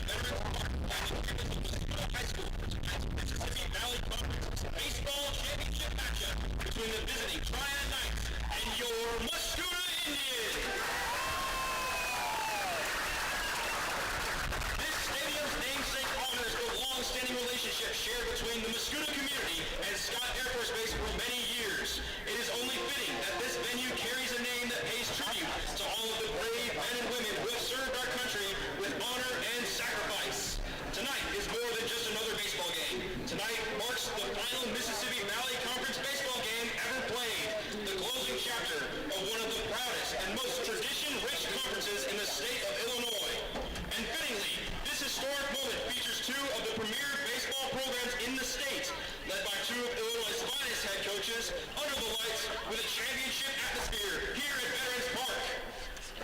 Veterans Park at the campus of Mascoutah High School for tonight's Mississippi Valley Conference Baseball Championship matchup between the visiting Triad Knights and your Mascoutah Indians. This stadium's namesake honors the long-standing relationship shared between the Mascoutah community and Scott Air Force Base for many years. It is only fitting that this venue carries a name that pays tribute to all of the brave men and women who have served our country with honor and sacrifice. Tonight is more than just another baseball game. Tonight marks the final Mississippi Valley Conference baseball game ever played, the closing chapter of one of the proudest and most tradition-rich conferences in the state of Illinois. And fittingly, this historic moment features two of the premier baseball programs in the state, led by two of Illinois' finest head coaches, under the lights with a championship atmosphere here at Veterans Park.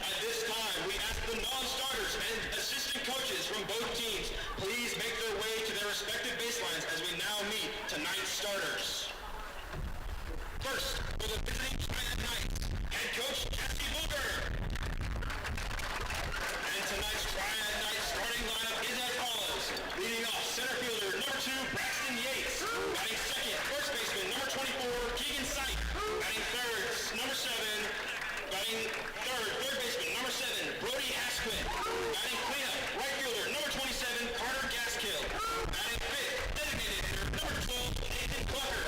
At this time, we ask the non-starters and assistant coaches from both teams please make their way to their respective baselines as we now meet tonight's starters. First, for the visiting Triad Knights, head coach Jesse Booker. And tonight's Triad Knights starting lineup is as follows. Leading off, center fielder number 2, Braxton Yates. Batting second, first baseman number 24, Keegan Sight. Batting third, number 7. Batting third baseman, number 7, Brody Asquith. Batting cleanup, right fielder, number 27, Carter Gaskill. Batting fifth, designated hitter, number 12, Nathan Clucker.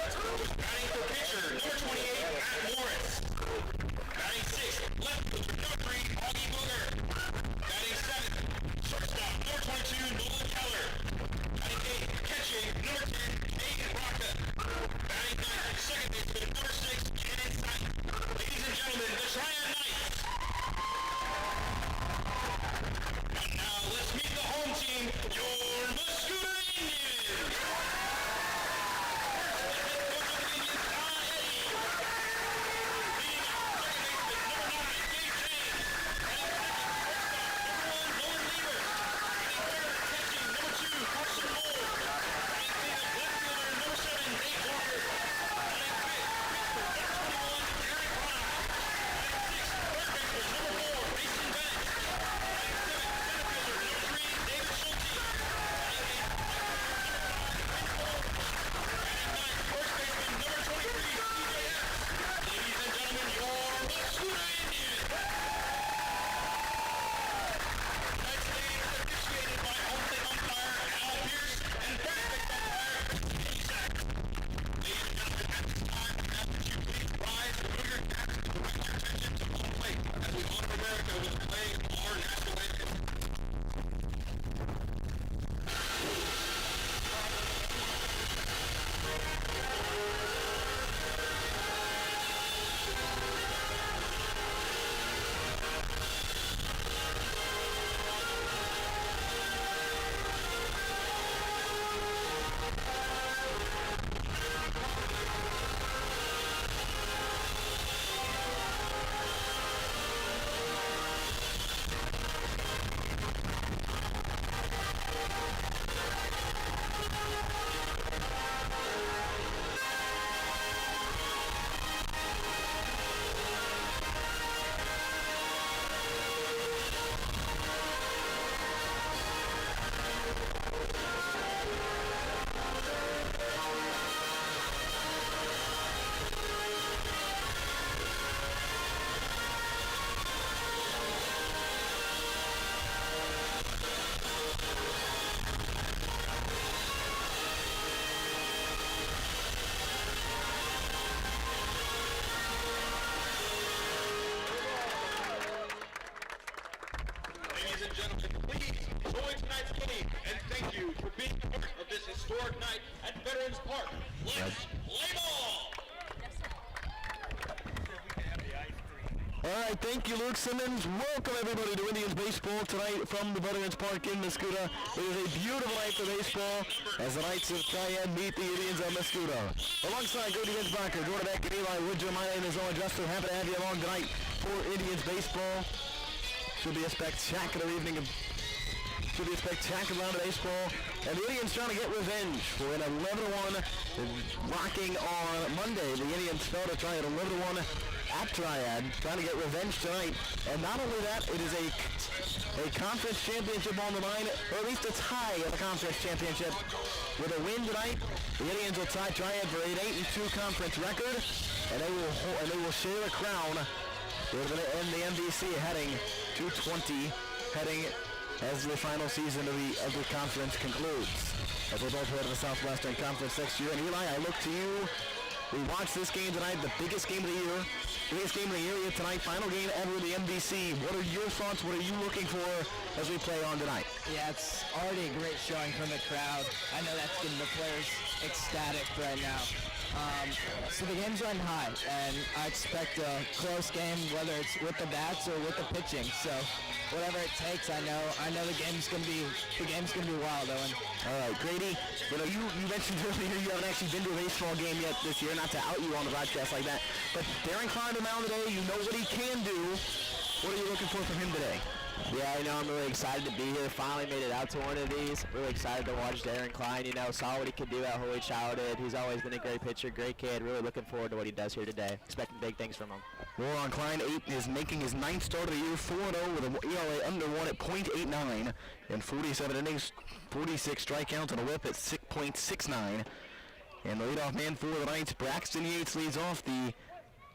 Batting for pitcher, number 28, Matt Morris. Batting sixth, left fielder, number 3, Augie Booger. Batting seventh, shortstop, number 22, Nolan Keller. Batting eighth, catching, number 10, Aiden Rocca. Batting ninth, second baseman, number 6, Janet Sight. Ladies and gentlemen, the Triad Knights. And now let's meet the home team, your Mascoutah Indians. First, the head coach of the Indians, Don Eddy. Leading off, second baseman, number 9, Dave James. Batting second, shortstop, number 1, Nolan Lever. Batting third, catching, number 2, Carson Moore. Batting cleanup, left fielder, number 7, Nate Walker. Batting fifth, pitcher, number 21, Derek Rye. Batting sixth, third baseman, number 4, Mason Bennett. Batting seventh, center fielder, number 3, David Schulte. Batting eighth, left fielder, number 5, Vince Holt. Batting ninth, first baseman, number 23, CJ Epps. Ladies and gentlemen, your Mascoutah Indians. Tonight's game is officiated by home plate umpire Al Pierce and first base umpire Christian Isak. Ladies and gentlemen, at this time, we ask that you please rise, remove your caps, and direct your attention to home plate as we honor America with the playing of our national anthem. Ladies and gentlemen, please join tonight's game and thank you for being a part of this historic night at Veterans Park. Let's play ball! All right, thank you, Luke Simmons. Welcome, everybody, to Indians baseball tonight from the Veterans Park in Mascoutah. It is a beautiful night for baseball as the Knights of Triad meet the Indians of Mascoutah. Alongside Cody Ginsbacher, Jordan Beck, and Eli Woodger, my name is Owen Juster. Happy to have you along tonight for Indians baseball. Should be a spectacular evening of Should be a spectacular round of baseball. And the Indians trying to get revenge for an 11-1 rocking on Monday. The Indians fell to try an 11-1 at Triad, trying to get revenge tonight. And not only that, it is a conference championship on the line, or at least a tie of the conference championship. With a win tonight, the Indians will tie Triad for an 8-2 conference record, and they will share a crown. They're going to end the MVC heading to 20, heading as the final season of the conference concludes. As we're both head of the Southwestern Conference next year. And Eli, I look to you. We watched this game tonight, the biggest game of the year. Biggest game of the area tonight, final game ever in the MVC. What are your thoughts? What are you looking for as we play on tonight? Yeah, it's already a great showing from the crowd. I know that's getting the players ecstatic right now. So the game's running high, and I expect a close game, whether it's with the bats or with the pitching. So whatever it takes, I know the game's gonna be wild, Owen. All right, Grady. You mentioned earlier you haven't actually been to a baseball game yet this year. Not to out you on the broadcast like that, but Darren Klein on the mound today. You know what he can do. What are you looking for from him today? Yeah, I'm really excited to be here. Finally made it out to one of these. Really excited to watch Darren Klein. Saw what he could do at Holy Childhood. He's always been a great pitcher, great kid. Really looking forward to what he does here today. Expecting big things from him. Ron Klein is making his 9th start of the year, 4-0 with an ERA under 1 at .89 in 47 innings, 46 strikeouts and a whip at 6.69. And the leadoff man for the Knights, Braxton Yates, leads off the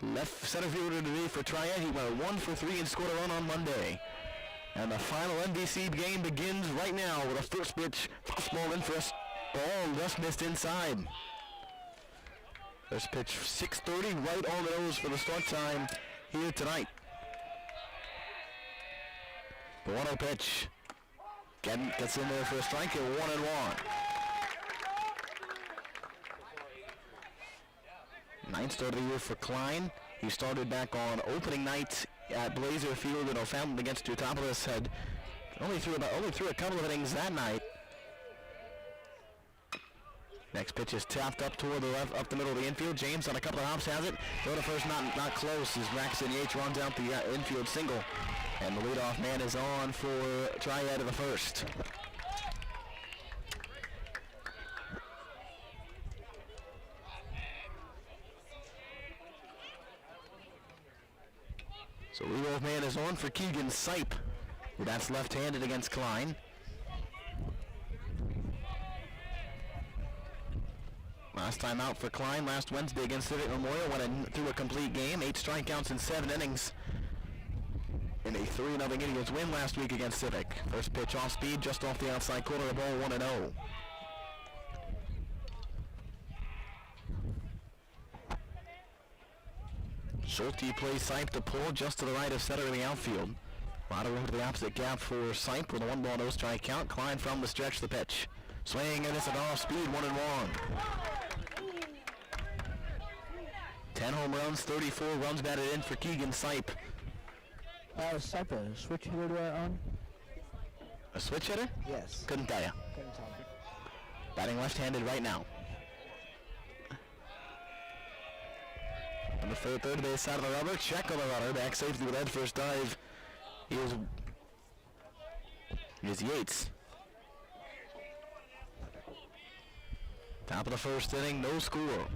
left center fielder today for Triad. He went 1 for 3 and scored a run on Monday. And the final MVC game begins right now with a first pitch, fastball in for a ball just missed inside. First pitch, 6:30, right on the nose for the start time here tonight. The 1-0 pitch gets in there for a strike at 1-1. 9th start of the year for Klein. He started back on opening night at Blazer Field in O'Fountain against Teutopolis. Had only threw a couple of innings that night. Next pitch is tapped up toward the left, up the middle of the infield. James on a couple of hops has it. Throw to first, not close, as Braxton Yates runs out the infield single. And the leadoff man is on for Triad of the first. So leadoff man is on for Keegan Sipe. That's left-handed against Klein. Last time out for Klein last Wednesday against Civic Memorial, went through a complete game, 8 strikeouts in 7 innings. In a 3-0 Indians win last week against Civic. First pitch off speed, just off the outside corner, a ball 1-0. Schulte plays Sipe to pull just to the right of center in the outfield. A lot of room to the opposite gap for Sipe with a 1-ball no strike count. Klein from the stretch, the pitch. Swing and it's an off speed, 1-1. 10 home runs, 34 runs batted in for Keegan Sipe. Sipe, a switch hitter do I own? A switch hitter? Yes. Couldn't tell you. Couldn't tell me. Batting left-handed right now. On the third base side of the rubber, check on the runner, back safety with head first dive. Here's Yates. Top of the first inning, no score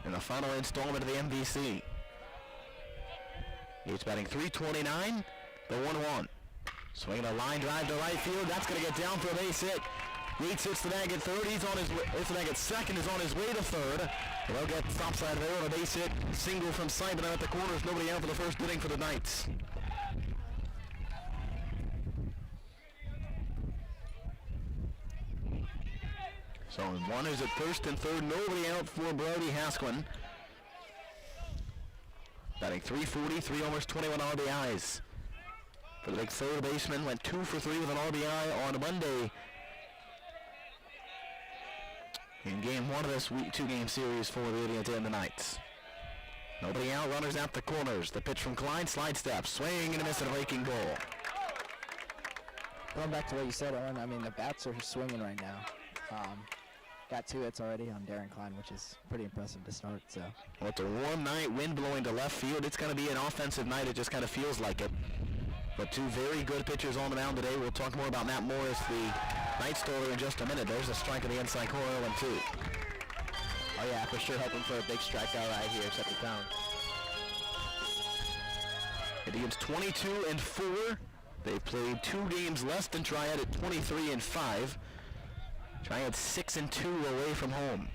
in the final installment of the MVC. Yates batting .329, the 1-1. Swinging a line drive to right field, that's going to get down for a base hit. Yates hits the bag at third, hits the bag at second, is on his way to third. They'll get stop side there on a base hit, single from Simon at the corners, nobody out for the first inning for the Knights. So runners at first and third, nobody out for Brody Hasquin. Batting .340, 3 homers, 21 RBIs. For the big third baseman, went 2 for 3 with an RBI on Monday. In game 1 of this week 2-game series for the Indians and the Knights. Nobody out, runners at the corners. The pitch from Klein, slide step, swing and a miss and a breaking ball. Going back to what you said, Owen, I mean, the bats are swinging right now. Got 2 hits already on Darren Klein, which is pretty impressive to start. So. Well, it's a warm night, wind blowing to left field. It's going to be an offensive night. It just kind of feels like it. But 2 very good pitchers on the mound today. We'll talk more about Matt Morris, the Night Stoller, in just a minute. There's a strike in the inside corner, 1-2. Oh yeah, for sure hoping for a big strikeout right here, set the tone. Indians 22-4. They've played 2 games less than Triad at 23-5. Triad 6-2 away from home.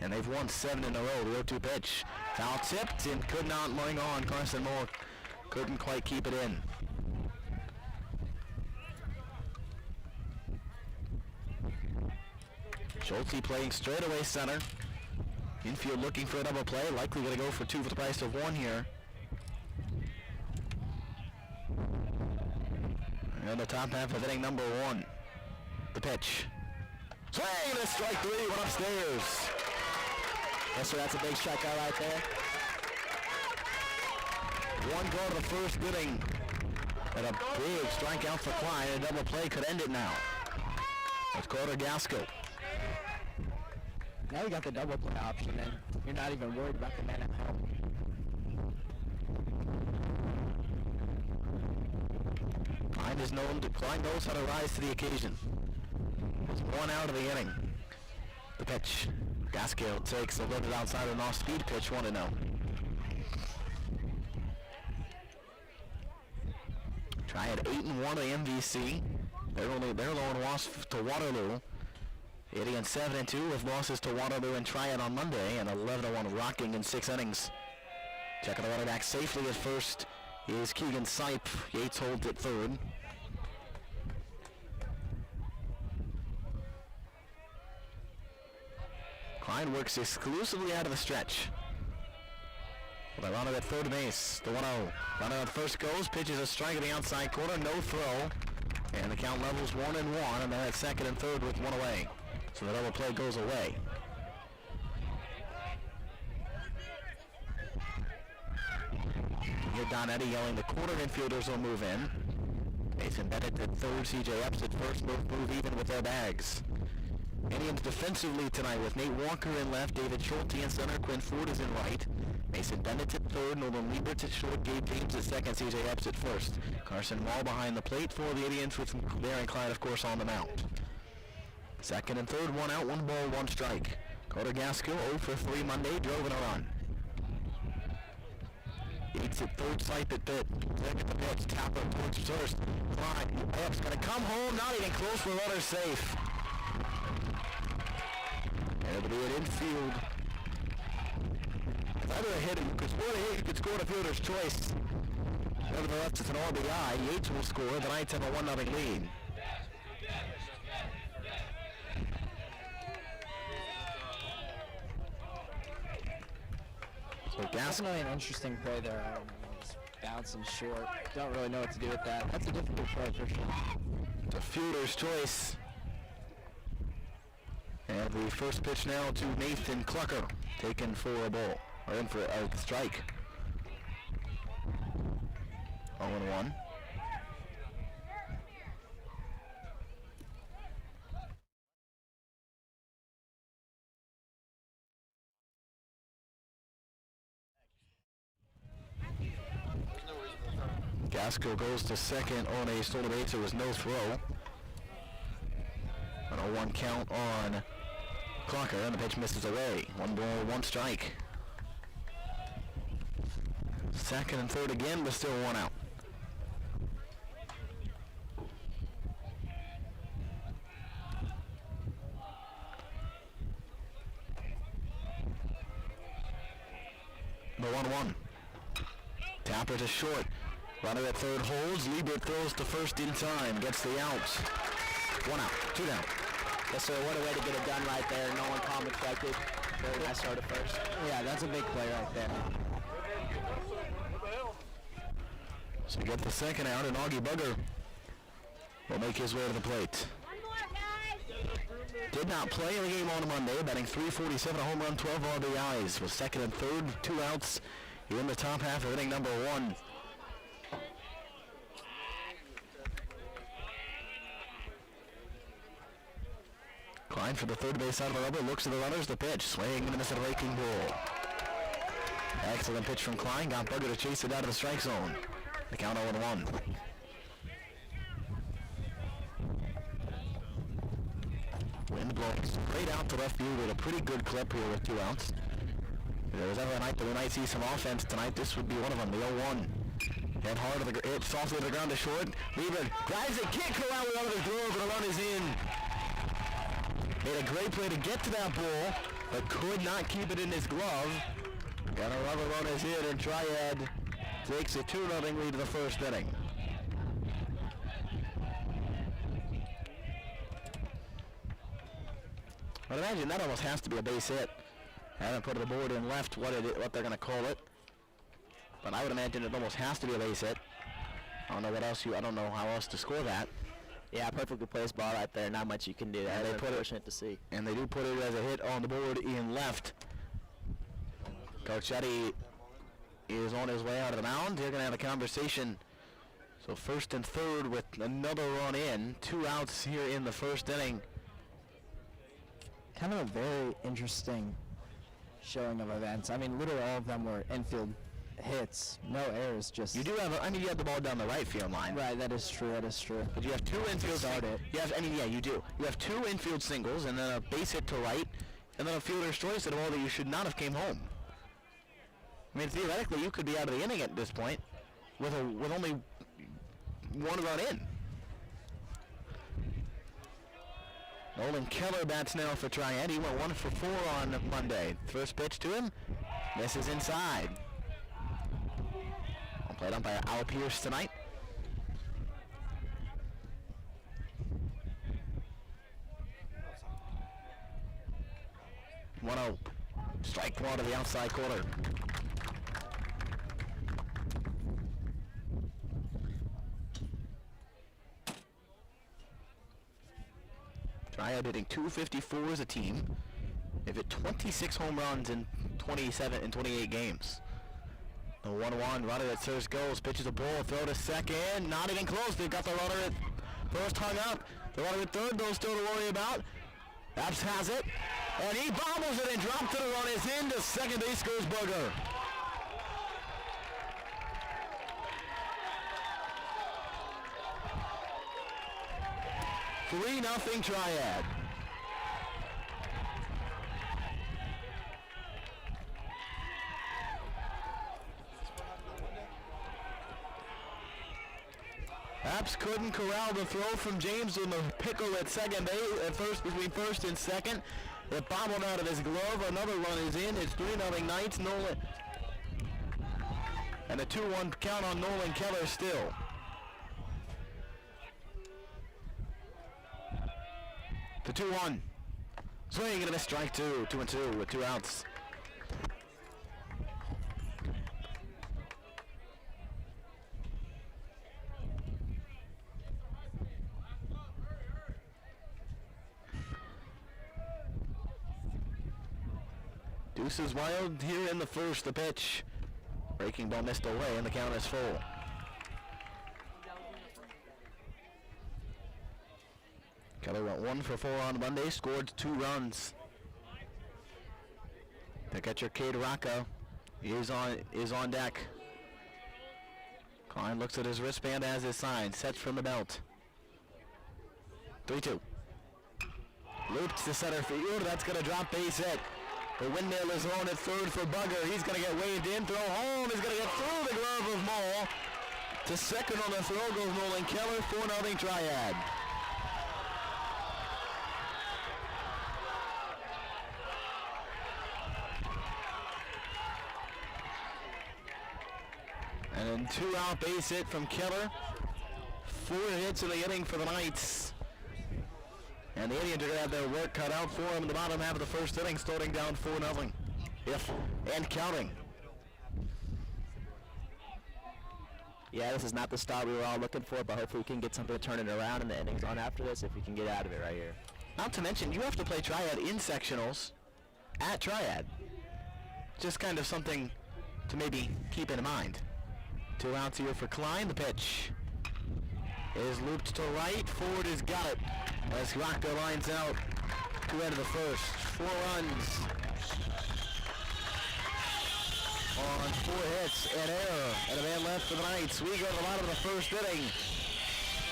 And they've won 7 in a row. The 0-2 pitch. Foul tipped and could not hang on. Carson Moore couldn't quite keep it in. Schulte playing straightaway center. Infield looking for a double play. Likely going to go for 2 for the price of 1 here. And the top half of inning number 1. The pitch. Swing and a strike 3, went upstairs. Yes, sir, that's a big strikeout right there. 1 go to the first inning. And a big strikeout for Klein. A double play could end it now. Let's go to Gasco. Now you got the double play option, and you're not even worried about the man at home. Klein knows how to rise to the occasion. It's 1 out of the inning. The pitch. Gaskill takes a little outside an off-speed pitch, 1-0. Triad 8-1 of the MVC. Their lone loss to Waterloo. Indians 7-2 with losses to Waterloo and Triad on Monday, and 11-1 rocking in 6 innings. Checking the runner back safely at first is Keegan Sipe. Yates holds at third. Klein works exclusively out of the stretch. Well, they run it at third base. The 1-0. Runner at first goes, pitches a strike in the outside corner, no throw. And the count levels 1-1, and they're at second and third with 1 away. So the double play goes away. Here Don Eddy yelling the corner infielders will move in. Mason Bennett at third, CJ Epps at first, both move even with their bags. Indians defensively tonight with Nate Walker in left, David Schulte in center, Quinn Ford is in right. Mason Bennett at third, Nolan Liebert at short, Gabe James at second, CJ Epps at first. Carson Wall behind the plate for the Indians with Darren Klein, of course, on the mound. Second and third, 1 out, 1 ball, 1 strike. Carter Gaskill 0 for 3 Monday, drove in a run. Yates at third, Sipe at pit. Second the pitch, Tapper towards first. Klein, Epps gonna come home, not even close for runner safe. And it'll be an infield. It's either a hit, you could score a hit, you could score a fielder's choice. Nevertheless, it's an RBI. Yates will score. The Knights have a 1-0 lead. So Definitely an interesting play there. Just bouncing short. Don't really know what to do with that. That's a difficult play for sure. It's a fielder's choice. And the first pitch now to Nathan Clucker, taken for a ball, or in for a strike. 0-1. Gasco goes to second on a stolen base. There was no throw. And a 1 count on Clocker, and the pitch misses away. 1 ball, 1 strike. Second and third again, but still 1 out. The 1-1. Tapper to short. Runner at third holds. Liebert throws to first in time. Gets the outs. 1 out. 2 down. Yes, sir. What a way to get it done right there. No one calm and collected. Very nice start at first. Yeah, that's a big play right there. So we get the second out, and Augie Bugger will make his way to the plate. Did not play in the game on Monday, batting .347, a home run, 12 RBIs. Was second and third, 2 outs in the top half of inning number 1. Klein for the third base side of the rubber, looks at the runners, the pitch, swing and a miss at a raking ball. Excellent pitch from Klein, got Bugger to chase it out of the strike zone. The count 0-1. Wind blowing straight out to left field with a pretty good clip here with 2 outs. If there was ever a night that we might see some offense tonight, this would be one of them, the 0-1. Hit hard to the hit softly to the ground to short. Lieber drives it, can't go out without his glove, and the run is in. Made a great play to get to that ball, but could not keep it in his glove. Got another run is in, and Triad takes a 2-0 lead to the first inning. I'd imagine that almost has to be a base hit. I haven't put the board in left what they're going to call it, but I would imagine it almost has to be a base hit. I don't know what else I don't know how else to score that. Yeah, perfectly placed ball right there. Not much you can do. That's unfortunate to see. And they do put it as a hit on the board in left. Coach Eddy is on his way out of the mound. They're going to have a conversation. So first and third with another run in. 2 outs here in the first inning. Kind of a very interesting showing of events. I mean, literally all of them were infield hits, no errors. Just you do have, you have the ball down the right field line. Right, that is true. That is true. But you have 2 infield singles. You do. You have 2 infield singles, and then a base hit to right, and then a fielder's choice at a ball that you should not have came home. I mean, theoretically, you could be out of the inning at this point with only 1 run in. Nolan Keller bats now for Triad. He went 1 for 4 on Monday. First pitch to him, misses inside. Played umpire Al Pierce tonight. 1-0. Strike 1 to the outside corner. Triad hitting .254 as a team. They've hit 26 home runs in 28 games. The 1-1, runner at first goes, pitches a ball, throw to second, not even close. They've got the runner at first hung up. The runner at third, though, still to worry about. Epps has it, and he bobbles it and dropped to the run is in. To second base goes Booger. Three-0 Triad. Epps couldn't corral the throw from James on the pickle at second base, at first, between first and second. It bobbled out of his glove. Another run is in. It's 3-0 Knights. Nolan. And a 2-1 count on Nolan Keller still. The 2-1. Swing and a miss, strike 2. 2-2 with 2 outs. Deuces wild here in the first. The pitch. Breaking ball missed away and the count is full. Keller went 1 for 4 on Monday, scored 2 runs. The catcher Cade Rocca is on deck. Klein looks at his wristband as his sign, sets from the belt. 3-2. Looped to center field, that's going to drop base hit. The windmill is on at third for Bugger. He's going to get waved in, throw home. He's going to get through the glove of Mole. To second on the throw goes Nolan Keller, 4-0 Triad. And then 2-out base hit from Keller. 4 hits in the inning for the Knights. And the Indians are going to have their work cut out for them in the bottom half of the first inning, starting down 4-0. And counting. Yeah, this is not the start we were all looking for, but hopefully we can get something to turn it around in the innings on after this if we can get out of it right here. Not to mention, you have to play Triad in sectionals at Triad. Just kind of something to maybe keep in mind. 2 outs here for Klein. The pitch is looped to right. Ford has got it as Rocco lines out to end of the first. 4 runs on 4 hits, an error, and a man left for the Knights. We go to the bottom of the first inning.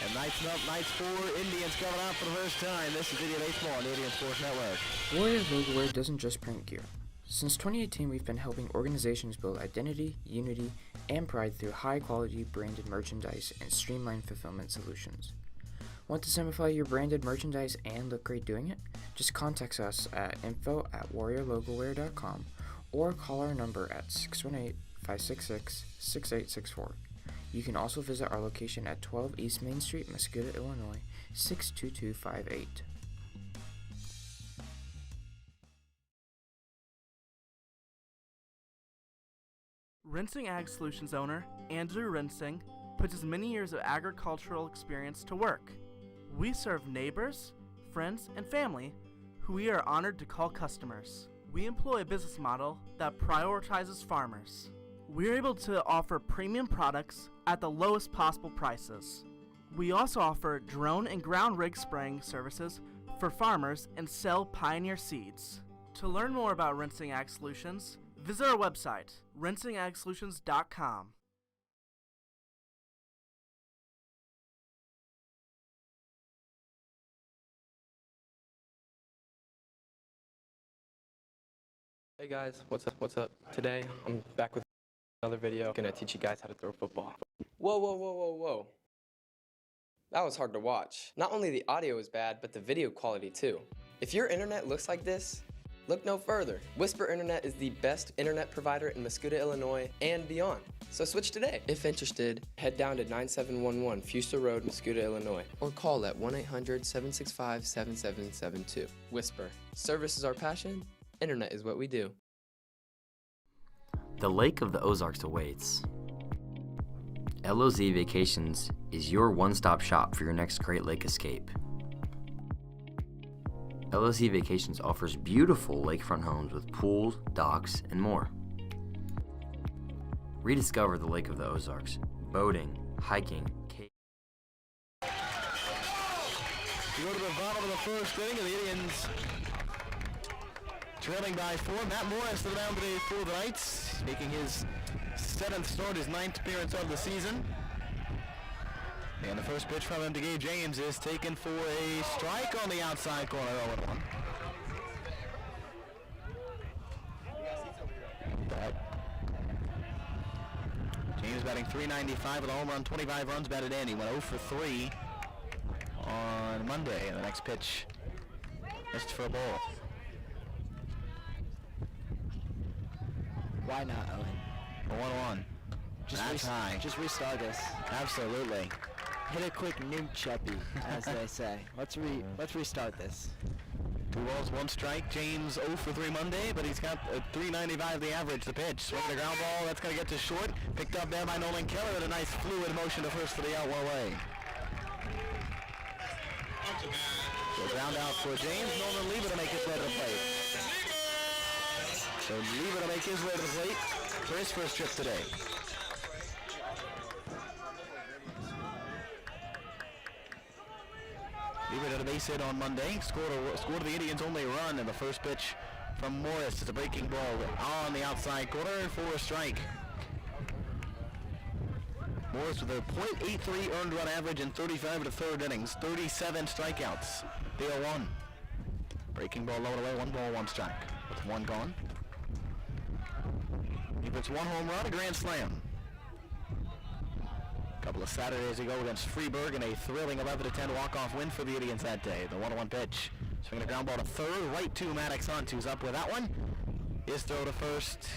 And Knights up, Knights 4, Indians coming out for the first time. This is Video Baseball on the Indian Sports Network. Warriors Logowear doesn't just print gear. Since 2018, we've been helping organizations build identity, unity, and pride through high-quality branded merchandise and streamlined fulfillment solutions. Want to simplify your branded merchandise and look great doing it? Just contact us at info@warriorlogowear.com or call our number at 618-566-6864. You can also visit our location at 12 East Main Street, Mascoutah, Illinois, 62258. Rinsing Ag Solutions owner Andrew Rinsing puts his many years of agricultural experience to work. We serve neighbors, friends, and family who we are honored to call customers. We employ a business model that prioritizes farmers. We're able to offer premium products at the lowest possible prices. We also offer drone and ground rig spraying services for farmers and sell Pioneer seeds. To learn more about Rinsing Ag Solutions, visit our website, rinsingagsolutions.com. Hey guys, what's up? Today, I'm back with another video. Gonna teach you guys how to throw football. Whoa. That was hard to watch. Not only the audio is bad, but the video quality too. If your internet looks like this, look no further. Whisper Internet is the best internet provider in Mascoutah, Illinois, and beyond. So switch today. If interested, head down to 9711 Fuster Road, Mascoutah, Illinois, or call at 1-800-765-7772. Whisper. Service is our passion. Internet is what we do. The Lake of the Ozarks awaits. LOZ Vacations is your one-stop shop for your next Great Lake escape. LOZ Vacations offers beautiful lakefront homes with pools, docks, and more. Rediscover the Lake of the Ozarks. Boating, hiking, We go to the bottom of the first inning, and the Indians trailing by 4. Matt Morris to the mound today for the Knights, making his 7th start, his 9th appearance of the season. And the first pitch from him to Gabe James is taken for a strike on the outside corner, 0-1. James batting .395 with a home run, 25 runs batted in. He went 0 for 3 on Monday, and the next pitch missed for a ball. Why not, Owen? A 1-1. Just restart this. Absolutely. Hit a quick nuke chuppy, as they say. Let's restart this. 2 balls, 1 strike. James 0 for 3 Monday, but he's got a .395 the average. The pitch, swinging the ground ball. That's going to get to short. Picked up there by Nolan Keller with a nice fluid motion to first for the out, one away. So ground out for James. Nolan Lieber to make his way to the plate. So Lieber to make his way to the plate for his first trip today. Lieber did a base hit on Monday, scored the Indians' only run in the first pitch from Morris. It's a breaking ball on the outside corner for a strike. Morris with a .83 earned run average in 35 of the third innings, 37 strikeouts. The 0-1. Breaking ball low and away, 1 ball, 1 strike. With 1 gone. He puts 1 home run, a grand slam. A couple of Saturdays ago against Freeburg in a thrilling 11-10 walk-off win for the Indians that day. The 1-1 pitch. Swinging a ground ball to third, right to Maddox Hunt, who's up with that one. His throw to first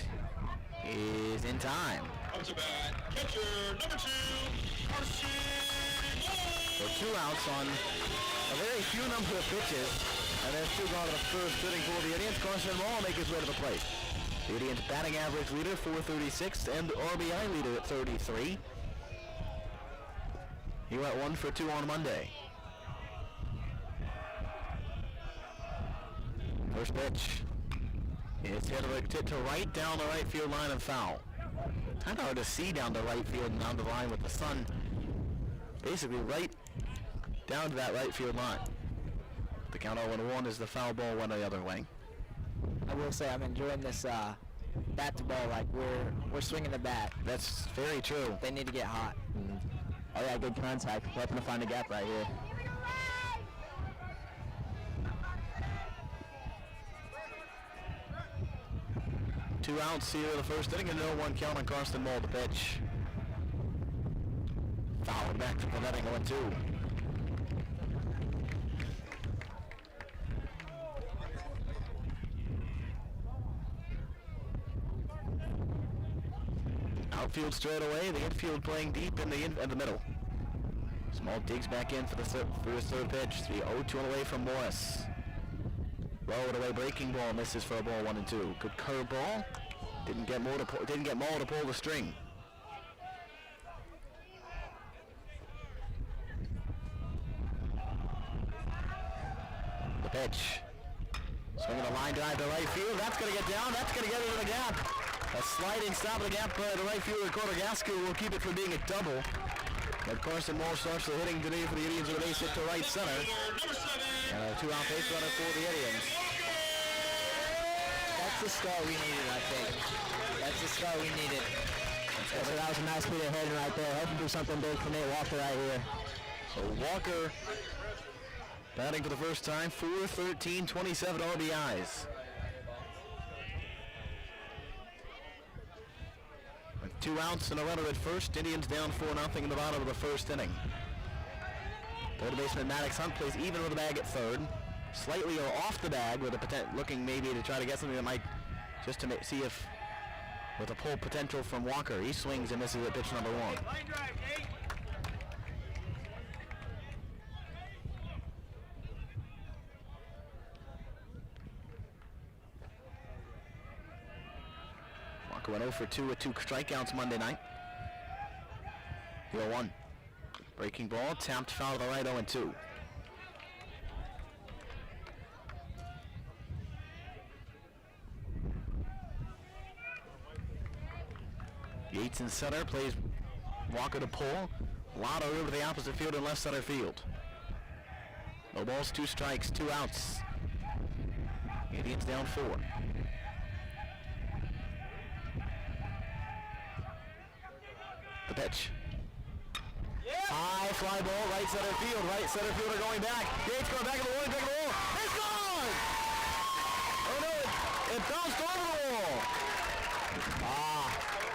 is in time. Up to bat, catcher number 2, Carson So 2 outs on a very few number of pitches. And there's 2 gone to the first sitting for the Indians. Carson Moore make his way to the plate. The Indians batting average leader, 436, and RBI leader at 33. He went 1 for 2 on Monday. First pitch. It's hit to right down the right field line and foul. Kind of hard to see down the right field and down the line with the sun basically right down to that right field line. The count 0-1 is the foul ball, one the other way. I will say I'm enjoying this bat to ball. Like we're swinging the bat. That's very true. They need to get hot. Oh yeah, good contact. Helping to find a gap right here. 2 outs here in the first inning, and 0-1 count on Carson Moll to pitch. Fouling back to the netting, 0-2. Outfield straight away, the infield playing deep in the middle. Small digs back in for his third pitch. 3-0, 2 away from Morris. Lowered away, breaking ball, misses for a ball, 1-2. Good curveball. Didn't get Moll to pull the string. The pitch. Swinging a line drive to right field. That's going to get down. That's going to get into the gap. A sliding stop of the gap by the right fielder, Cortagasco, will keep it from being a double. But Carson Moll starts the hitting today for the Indians with a base hit to right center. And a 2-out base runner for the Indians. That's the start we needed, I think. That's the start we needed. So that was a nice bit of hitting right there. Hoping to do something big for Nate Walker right here. So Walker batting for the first time, 4-13, 27 RBIs. With 2 outs and a runner at first, Indians down 4-0 in the bottom of the first inning. Third baseman Maddox Hunt plays even with the bag at third. Slightly off the bag with a looking maybe to try to get something that might, just to see if, with a pull potential from Walker. He swings and misses at pitch number 1. Walker went 0 for 2 with 2 strikeouts Monday night. 0-1. Breaking ball, tapped foul to the right, 0-2. Yates in center, plays Walker to pull. A lot of room to the opposite field and left center field. No balls, 2 strikes, 2 outs. Indians down 4. The pitch. High fly ball, right center field. Right center fielder going back. Yates going back in the wall, back in the wall. It's gone! Oh no, it bounced over the wall.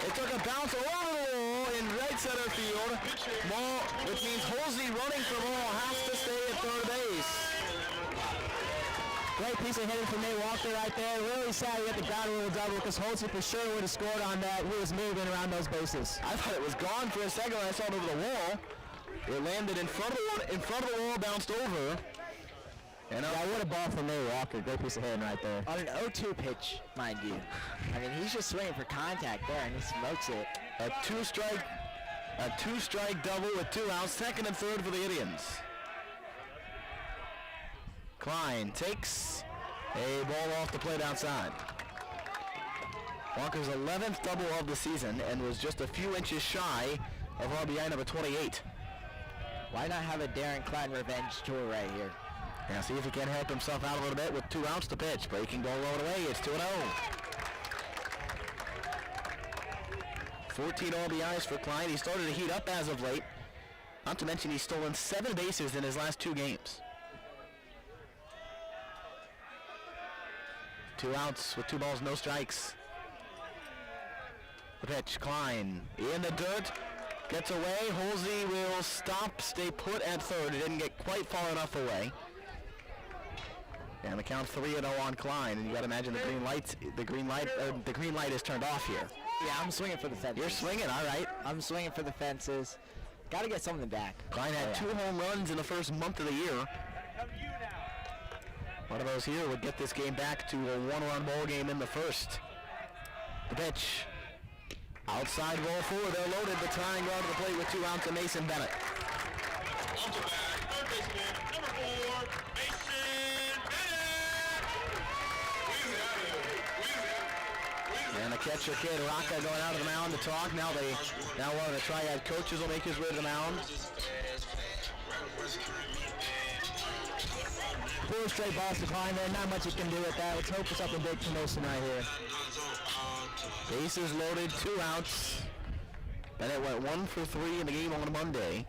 It took a bounce over the wall in right center field. Moll, which means Halsey running for Moll, has to stay at third base. Great piece of hitting from Nate Walker right there. Really sad he got the ground rule double because Halsey for sure would have scored on that. He was moving around those bases. I thought it was gone for a second when I saw it over the wall. It landed in front of the wall, bounced over. And yeah, what a ball from Nate Walker. Great piece of hitting right there. On an 0-2 pitch, mind you. I mean, he's just swinging for contact there, and he smokes it. A two-strike double with 2 outs, second and third for the Indians. Klein takes a ball off the plate outside. Walker's 11th double of the season and was just a few inches shy of RBI number 28. Why not have a Darren Klein revenge tour right here? Now see if he can help himself out a little bit with 2 outs to pitch. Breaking ball low and away. It's 2-0. 14 RBIs for Klein. He started to heat up as of late. Not to mention he's stolen 7 bases in his last 2 games. 2 outs with 2 balls, no strikes. The pitch, Klein in the dirt. Gets away. Halsey will stop, stay put at third. It didn't get quite far enough away. And the count 3-0 on Klein, and you got to imagine the green light is turned off here. Yeah, I'm swinging for the fences. You're swinging, all right. I'm swinging for the fences. Got to get something back. Klein had 2 home runs in the first month of the year. One of those here would get this game back to a 1-run ball game in the first. The pitch. Outside ball 4. They're loaded. The tying run to the plate with 2 outs to Mason Bennett. On to bat, third baseman, number 4, Mason Bennett. And the catcher kid Rocca going out of the mound to talk. Now one of the Triad coaches will make his way to the mound. 4 straight balls to Klein there. Not much you can do with that. Let's hope for something big for Mason right here. Bases loaded, 2 outs. Bennett went 1 for 3 in the game on Monday.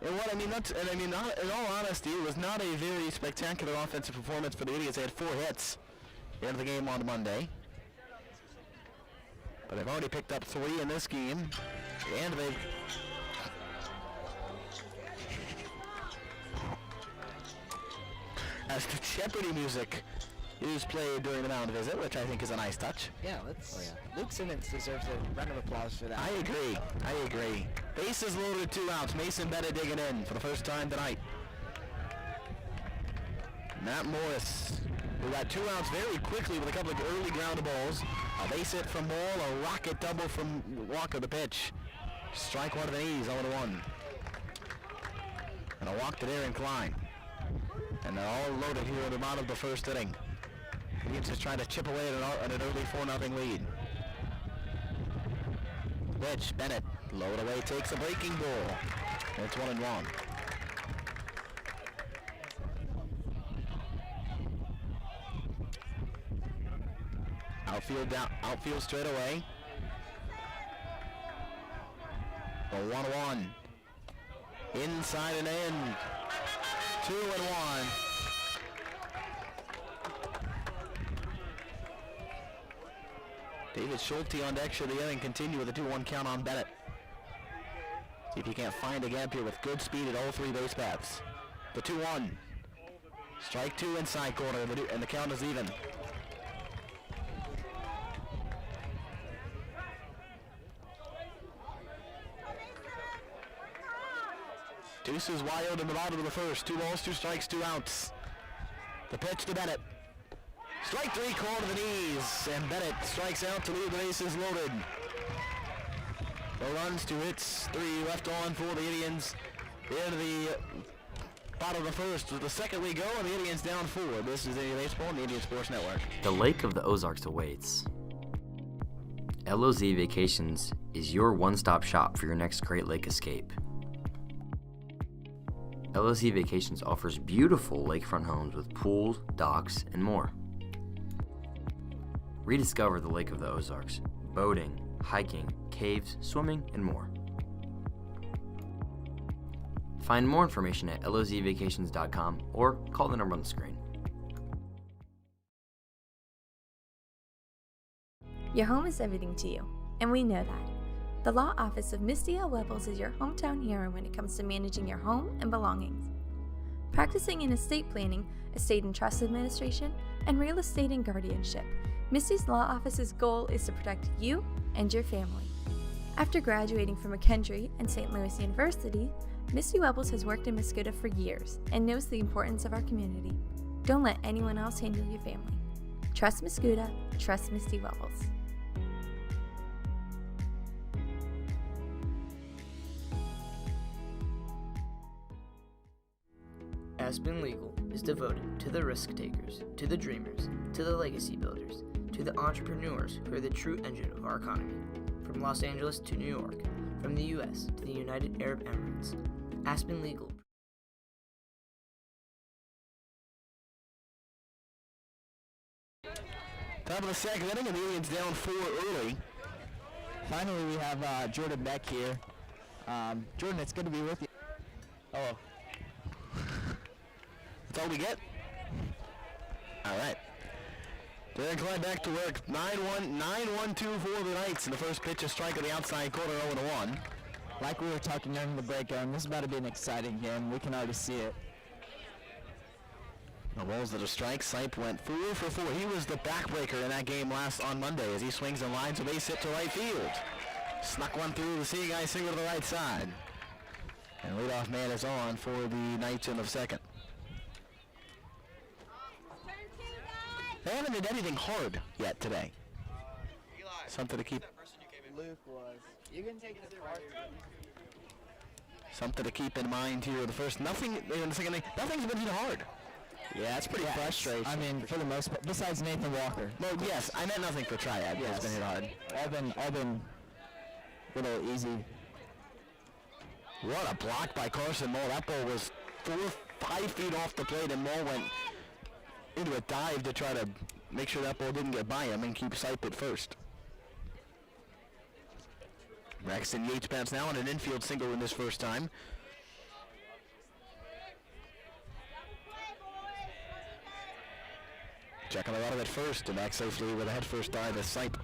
In all honesty, it was not a very spectacular offensive performance for the Indians. They had 4 hits in the game on Monday. But they've already picked up 3 in this game, and they've... As the Jeopardy music is played during the mound visit, which I think is a nice touch. Yeah, Luke Simmons deserves a round of applause for that. I agree. Bases loaded, 2 outs. Mason Bennett digging in for the first time tonight. Matt Morris, who got 2 outs very quickly with a couple of early ground balls. A base hit from Ball, a rocket double from Walker, the pitch. Strike one of the knees, 0-1. And a walk to Darren Klein. And they're all loaded here in the bottom of the first inning. Indians just trying to chip away at an early 4-0 lead. Pitch, Bennett, low away, takes a breaking ball. It's 1-1. Outfield straight away. The 1-1. Inside and in. 2-1. David Schulte on deck should the inning continue with a 2-1 count on Bennett. See if he can't find a gap here with good speed at all 3 base paths. The 2-1. Strike 2 inside corner, and the count is even. Deuces wild in the bottom of the first. 2 balls, 2 strikes, 2 outs. The pitch to Bennett. Strike 3, call to the knees, and Bennett strikes out to leave the bases loaded. No runs, 2 hits, 3 left on for the Indians. In the bottom of the first, with the second we go, and the Indians down 4. This is Indian Baseball on the Indian Sports Network. The Lake of the Ozarks awaits. LOZ Vacations is your one-stop shop for your next Great Lake escape. LOZ Vacations offers beautiful lakefront homes with pools, docks, and more. Rediscover the Lake of the Ozarks, boating, hiking, caves, swimming, and more. Find more information at lozvacations.com or call the number on the screen. Your home is everything to you, and we know that. The law office of Misty L. Webbles is your hometown hero when it comes to managing your home and belongings. Practicing in estate planning, estate and trust administration, and real estate and guardianship, Misty's law office's goal is to protect you and your family. After graduating from McKendree and St. Louis University, Misty Webbles has worked in Mascoutah for years and knows the importance of our community. Don't let anyone else handle your family. Trust Mascoutah, trust Misty Webbles. Aspen Legal is devoted to the risk takers, to the dreamers, to the legacy builders, to the entrepreneurs who are the true engine of our economy. From Los Angeles to New York, from the U.S. to the United Arab Emirates, Aspen Legal. Top of the second inning, and the Indians down 4 early. Finally, we have Jordan Beck here. Jordan, it's good to be with you. Oh. That's all we get? All right. Darren Klein back to work. 9-1-2 for the Knights. And the first pitch, a strike on the outside corner, 0-1. Like we were talking during the breakdown, this is about to be an exciting game. We can already see it. The balls that are strikes. Sipe went 4 for 4. He was the backbreaker in that game on Monday as he swings and lines a base hit to right field. Snuck one through the seeing eye single to the right side. And leadoff man is on for the Knights in the second. They haven't did anything hard yet today. Something to keep. Luke was. You can take this part. Something to keep in mind here. The first, nothing in the second. Nothing's been hit hard. Yeah, that's pretty frustrating. I mean, for the most part, besides Nathan Walker. Well, yes, I meant nothing for Triad. Yes, it's been hit hard. All been little easy. What a block by Carson Moll. That ball was 4-5 feet off the plate, and Moll went into a dive to try to make sure that ball didn't get by him and keep Sipe at first. Braxton Yates bats now on an infield single in this first time. Checking a lot of it first, and back safely with a head first dive as Sipe.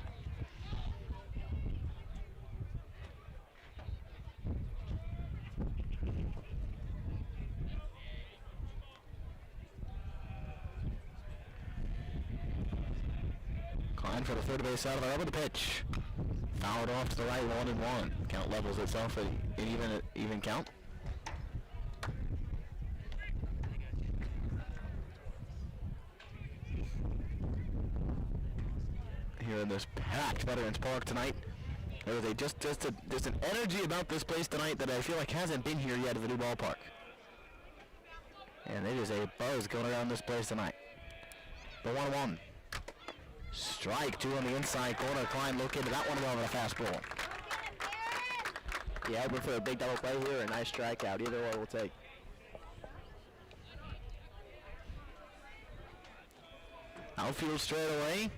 Klein for the third base out of the rubber, the pitch. Fouled off to the right, 1-1. Count levels itself at an even count. Here in this packed Veterans Park tonight. There is there's an energy about this place tonight that I feel like hasn't been here yet at the new ballpark. And it is a buzz going around this place tonight. The 1-1. Strike 2 on the inside corner. Klein located that one well with a fastball. Yeah, hoping for a big double play here, a nice strikeout. Either one will take. Outfield straight away.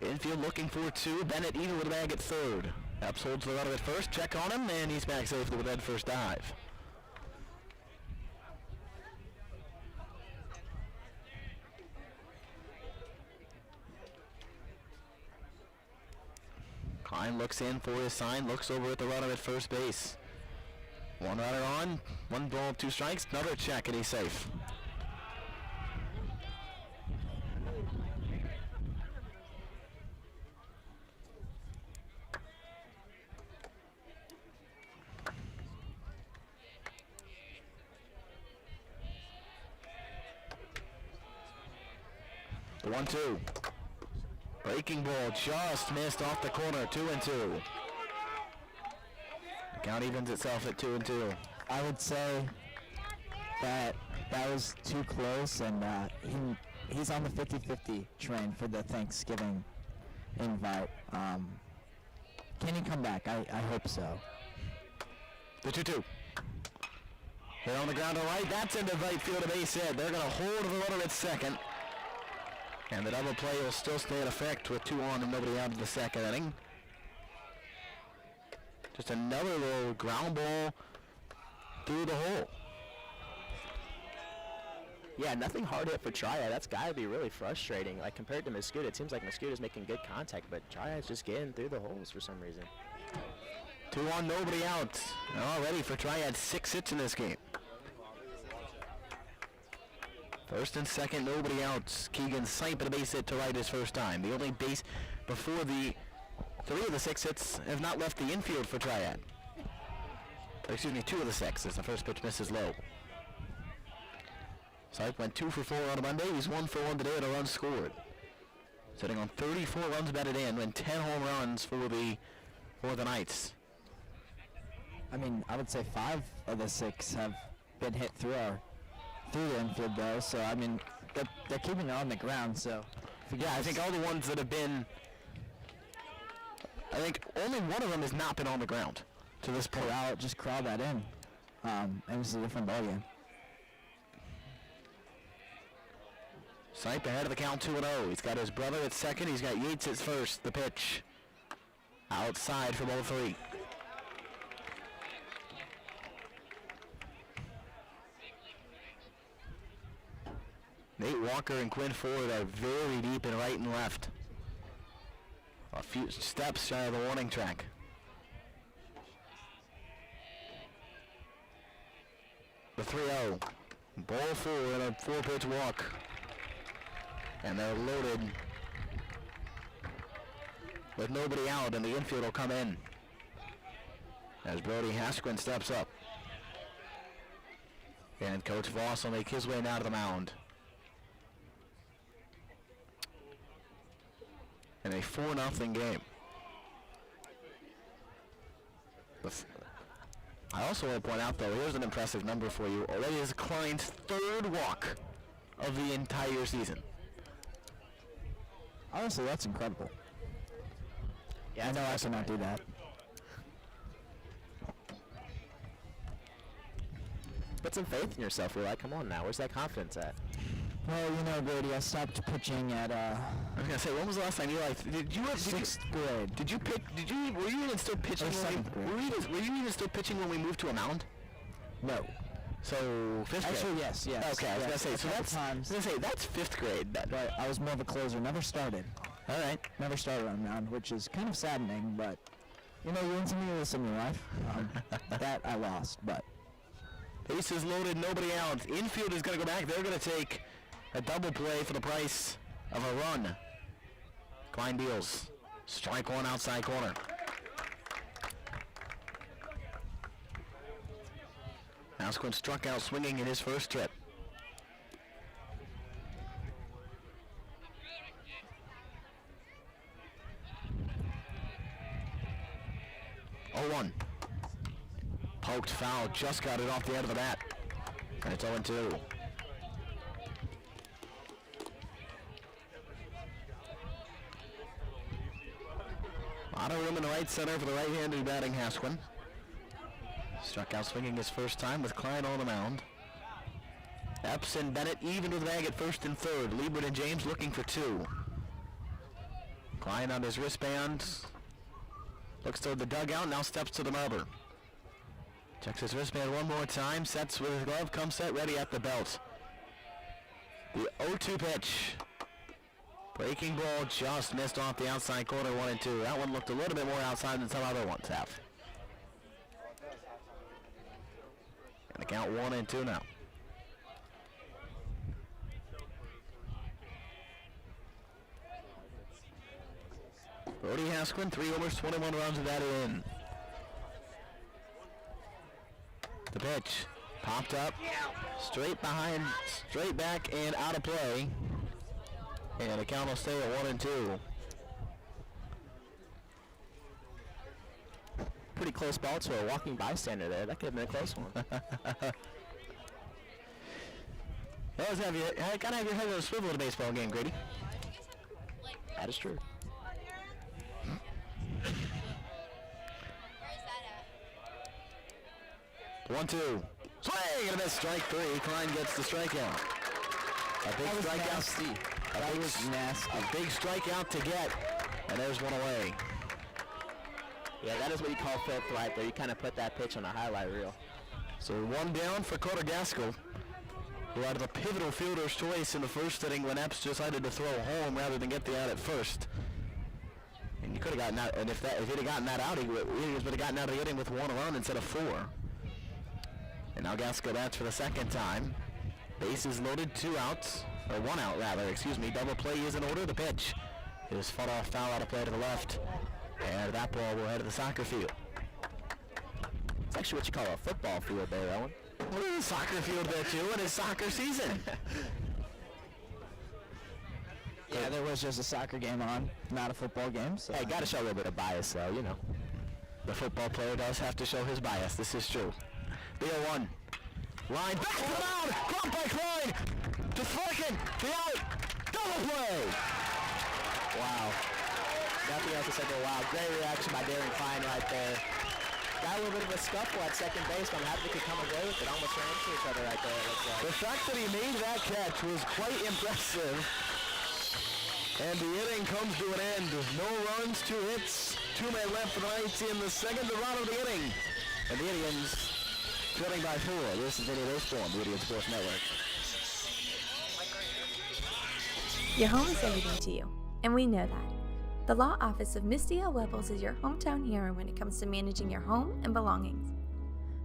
Infield looking for 2. Bennett even with a bag at third. Epps holds the runner at first. Check on him, and he's back safely with that first dive. Klein looks in for his sign, looks over at the runner at first base. One runner on, 1 ball, 2 strikes, another check, and he's safe. The 1-2. Breaking ball just missed off the corner, 2-2. The count evens itself at 2-2. I would say that was too close, and he's on the 50-50 train for the Thanksgiving invite. Can he come back? I hope so. The 2-2. Hit on the ground to right. That's into right field, a base hit. They're going to hold the runner at second. And the double play will still stay in effect with 2 on and nobody out of the second inning. Just another little ground ball through the hole. Yeah, nothing hard hit for Triad. That's got to be really frustrating. Like, compared to Mascoutah, it seems like Mascoutah's making good contact, but Triad's just getting through the holes for some reason. 2 on, nobody out. Already for Triad, 6 hits in this game. First and second, nobody out. Keegan Sipe at a base hit to right his first time. The only base before the 3 of the 6 hits have not left the infield for Triad. Or excuse me, 2 of the 6 as the first pitch misses low. Sipe went 2 for 4 on Monday. He's 1 for 1 today at a run scored. Sitting on 34 runs batted in and 10 home runs for the Knights. I mean, I would say 5 of the 6 have been hit through the infield though, so I mean they're keeping it on the ground, so yeah, I think all the ones that have been, I think only one of them has not been on the ground to this point. Just crowd that in, and it's a different ballgame. Sipe ahead of the count, 2-0. He's got his brother at second, he's got Yates at first. The pitch outside for ball 3. Nate Walker and Quinn Ford are very deep in right and left. A few steps shy of the warning track. The 3-0. Ball 4 and a 4-pitch walk. And they're loaded with nobody out, and the infield will come in as Brody Hasquin steps up. And Coach Voss will make his way now to the mound. In a 4-0 game. I also want to point out, though, here's an impressive number for you. Already is Klein's 3rd walk of the entire season. Honestly, that's incredible. Yeah, I know I should not do that. Put some faith in yourself, Eli. Come on now. Where's that confidence at? Well, you know, Brady, I stopped pitching at I was gonna say, when was the last time you did you 6th grade? Were you even still pitching? Or 7th grade. Were you even still pitching when we moved to a mound? No. So 5th grade. Actually, yes. Okay, I was gonna say, so that's times. I was gonna say that's 5th grade. Right, I was more of a closer. Never started. All right. Never started on a mound, which is kind of saddening, but you know, you win some, you lose some in your life. That I lost, but. Bases loaded, nobody out. Infield is gonna go back. They're gonna take a double play for the price of a run. Klein deals. Strike one outside corner. Mascoutah struck out swinging in his first trip. Oh, 1. Poked foul, just got it off the end of the bat. And it's 0-2. A lot of room in the right center for the right-handed batting Hasquin. Struck out swinging his first time with Klein on the mound. Epps and Bennett even with the bag at first and third. Liebert and James looking for 2. Klein on his wristband. Looks toward the dugout, now steps to the marker. Checks his wristband one more time, sets with his glove, comes set, ready at the belt. The 0-2 pitch. Breaking ball just missed off the outside corner, 1-2. That one looked a little bit more outside than some other ones have. And the count 1-2 now. Brody Hasquin, 3 homers, 21 runs with that in. The pitch popped up, straight behind, straight back and out of play. And the count will stay at 1-2. Pretty close ball to a walking bystander there. That could have been a close one. Gotta have your head on a swivel at a baseball game, Grady. That is true. 1-2. Swing and a miss. Strike 3. Klein gets the strikeout. A big strikeout. That was nasty. A big strikeout to get. And there's one away. Yeah, that is what you call filth right there. You kind of put that pitch on a highlight reel. So 1 down for Carter Gaskell, who had the pivotal fielder's choice in the first inning when Epps decided to throw home rather than get the out at first. And you could have gotten out, and if he'd have gotten that out, he would have gotten out of the inning with 1 run instead of 4. And now Gaskell bats for the second time. Bases loaded, 2 outs, or 1 out rather, excuse me. Double play is in order. The pitch is fought off, foul out of play to the left. And that ball will head to the soccer field. It's actually what you call a football field there, that one. Well, there's a soccer field there too, and it's soccer season. Yeah, there was just a soccer game on, not a football game. So Hey, gotta show a little bit of bias though, you know. The football player does have to show his bias. This is true. The 0-1. Line back to the mound. Caught by Klein. To second. The out. Double play. Wow. Nothing else to say but wow. Great reaction by Darren Klein right there. Got a little bit of a scuffle at second base, but I'm happy they could come away with it. Almost ran into each other right there. It looks like. The fact that he made that catch was quite impressive. And the inning comes to an end. No runs, 2 hits, 2 men left for the Knights in the second run of the inning. And the Indians trailing by 4. This is Indian Baseball on the Indian Sports Network. Your home is everything to you, and we know that. The law office of Misty L. Webbles is your hometown hero when it comes to managing your home and belongings.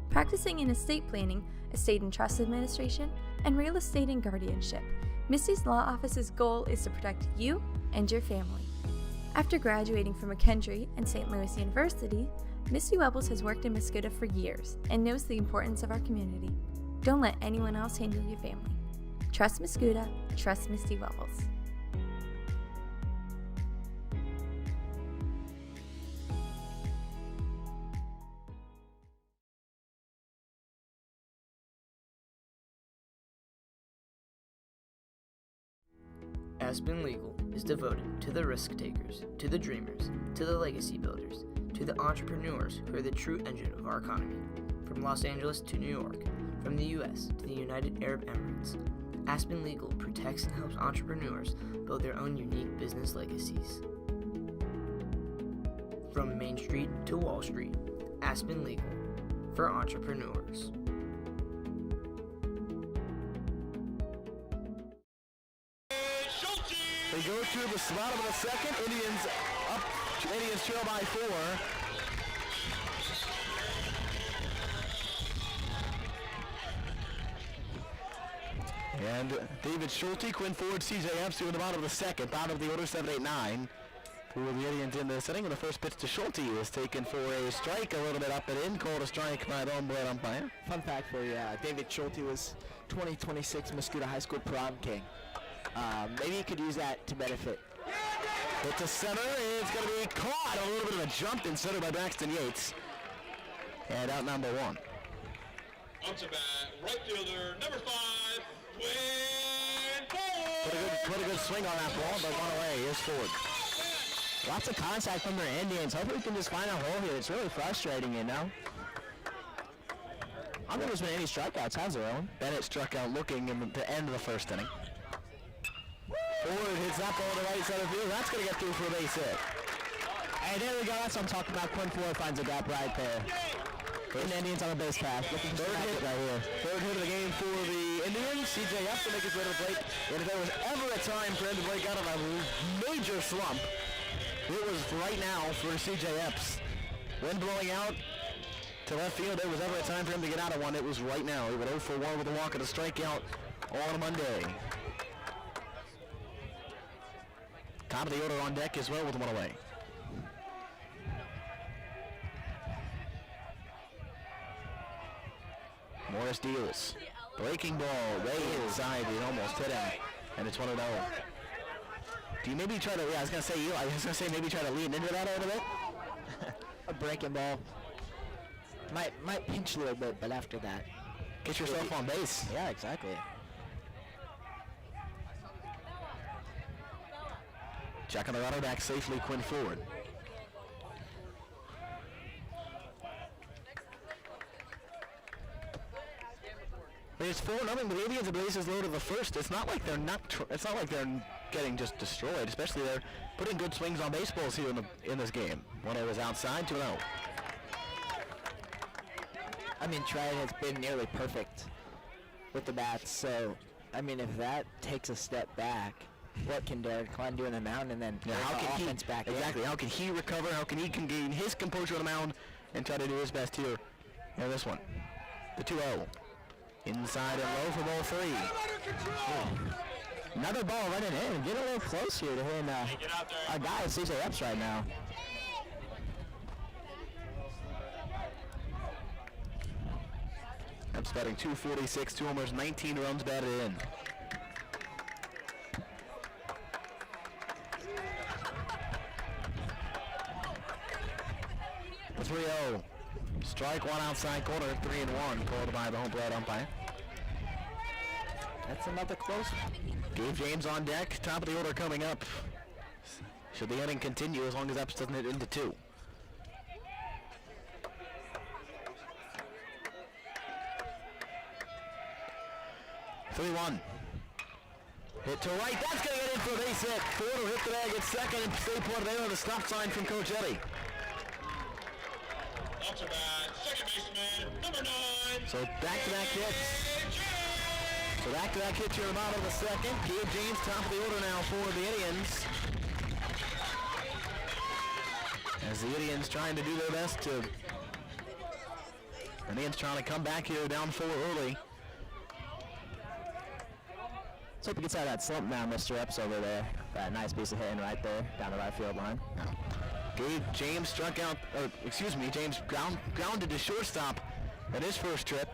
Practicing in estate planning, estate and trust administration, and real estate and guardianship, Misty's law office's goal is to protect you and your family. After graduating from McKendree and St. Louis University, Misty Webbles has worked in Mascoutah for years and knows the importance of our community. Don't let anyone else handle your family. Trust Mascoutah, trust Misty Webbles. Aspen Legal is devoted to the risk takers, to the dreamers, to the legacy builders, to the entrepreneurs who are the true engine of our economy. From Los Angeles to New York, from the U.S. to the United Arab Emirates, Aspen Legal protects and helps entrepreneurs build their own unique business legacies. From Main Street to Wall Street, Aspen Legal, for entrepreneurs. They go to the bottom of the second. Indians up. Indians trail by 4. And David Schulte, Quinn Ford, CJ Epps in the bottom of the second. Bottom of the order, 7, 8, 9. for the Indians in the setting. And the first pitch to Schulte is taken for a strike, a little bit up and in, called a strike by the home plate umpire. Fun fact for you, David Schulte was 2026 Mascoutah High School prom king. Maybe you could use that to benefit. Hit to center, it's going to be caught. A little bit of a jump in center by Braxton Yates. And out number 1. Up to bat, right fielder, number 5, Quinn Ford. Put a good swing on that ball, but one away. Here's Ford. Lots of contact from their Indians. Hopefully we can just find a hole here. It's really frustrating, you know. I don't think there's been any strikeouts, has there, Owen? Bennett struck out looking in the end of the first inning. Ford hits that ball to the right side of the field. That's going to get through for a base hit. Hey, there we go. That's what I'm talking about. Quinn Ford finds a gap right there. And the Indians on the base path. Looking for Third hit right here. Third hit of the game for the Indians. CJ up to make his way to the plate. And if there was ever a time for him to break out of a major slump, it was right now for CJ Epps. Wind blowing out to left field. There was ever a time for him to get out of one. It was right now. He went 0 for 1 with a walk and a strikeout on Monday. Top of the order on deck as well with one away. Morris deals. Breaking ball way inside. It almost hit him. And it's 1-0. Do you maybe try to, I was going to say maybe try to lean into that a little bit? A breaking ball. Might pinch a little bit, but after that. Get yourself on base. Yeah, exactly. Jack on the runner back safely, Quinn Ford. It's 4-0, but the Indians are bases loaded the first. It's not like they're getting just destroyed. Especially they're putting good swings on baseballs here in this game. 1-0 is outside, 2-0. I mean, Triad has been nearly perfect with the bats. So, I mean, if that takes a step back, what can Derek Klein do in the mound, and then how can offense back exactly? in? How can he recover? How can he gain his composure on the mound and try to do his best here in this one? The 2-0. Inside and low for ball 3. Another ball running in. Get a little close here to hitting our guy CJ Epps right now. Epps batting .246, 2 homers, 19 runs batted in. The 3-0. Strike one outside corner, 3-1, called by the home plate umpire. That's another close one. Gabe James on deck, top of the order coming up. Should the inning continue as long as Epps doesn't hit into 2. Hit to right, that's going to get in for a base hit. Ford will hit the bag at second and stay put there on the stop sign from Coach Eddie. Up to bat, second baseman, number 9. So back-to-back hits. So back-to-back hits here in the bottom of the second. Gabe James top of the order now for the Indians. As the Indians trying to do their best to... The Indians trying to come back here down 4 early. Let's hope he gets out of that slump now, Mr. Epps over there. That nice piece of hitting right there, down the right field line. Gabe James struck out, James grounded to shortstop at his first trip.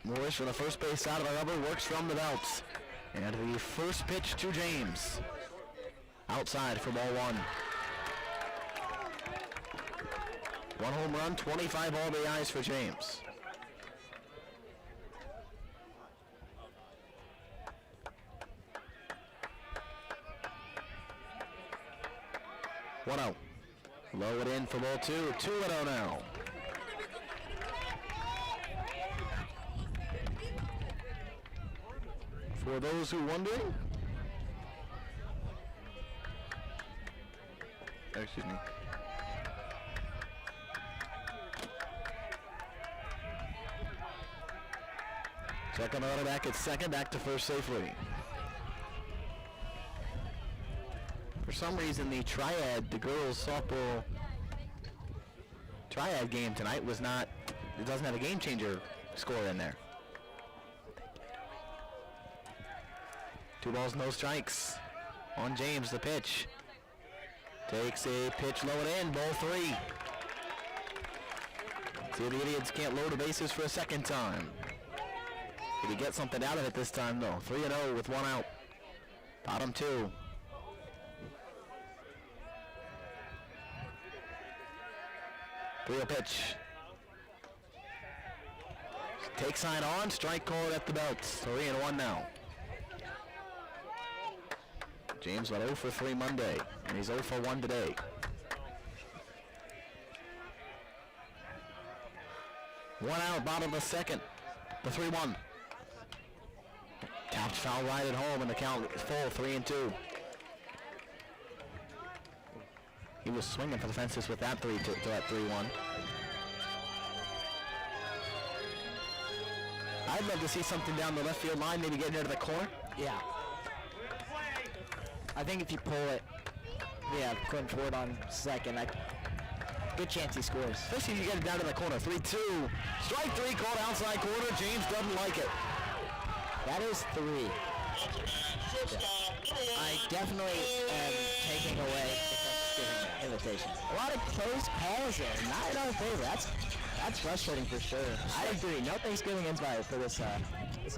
Morris from the first base side of the rubber works from the belts. And the first pitch to James. Outside for ball 1. 1 home run, 25 RBIs for James. One-0. Low it in for ball 2. 2-0 now. For those who wondering, excuse me. Check on the runner back at second, back to first safely. For some reason, the Triad, the girls softball Triad game tonight was not, it doesn't have a game changer score in there. 2 balls, no strikes. On James, the pitch. Takes a pitch, low and in, ball 3. See if the Indians can't load the bases for a second time. Did he get something out of it this time? No. 3-0 with 1 out. Bottom 2. Real pitch. Take sign on, strike called at the belts. 3-1 now. James went 0 for 3 Monday, and he's 0 for 1 today. 1 out, bottom of the second. The 3-1. Tapped foul right at home, and the count is full, 3-2. He was swinging for the fences with that 3-1. I'd love to see something down the left field line, maybe getting into the corner. Yeah. I think if you pull it, yeah, Clint Ford on second, good chance he scores. Especially if you get it down to the corner. 3-2. Strike 3 called outside corner. James doesn't like it. That is 3. Yeah. I definitely am taking away the Thanksgiving invitation. A lot of close calls there, not in our favor. That's frustrating for sure. I agree. No Thanksgiving umpire for this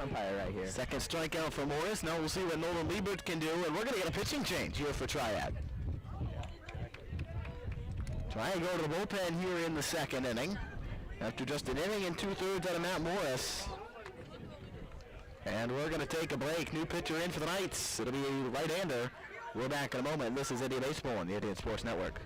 umpire right here. Second strikeout for Morris. Now we'll see what Nolan Liebert can do, and we're going to get a pitching change here for Triad. Triad go to the bullpen here in the second inning. After just an inning and 2/3 out of Matt Morris. And we're going to take a break. New pitcher in for the Knights. It'll be a right-hander. We're back in a moment. This is Indian Baseball on the Indian Sports Network.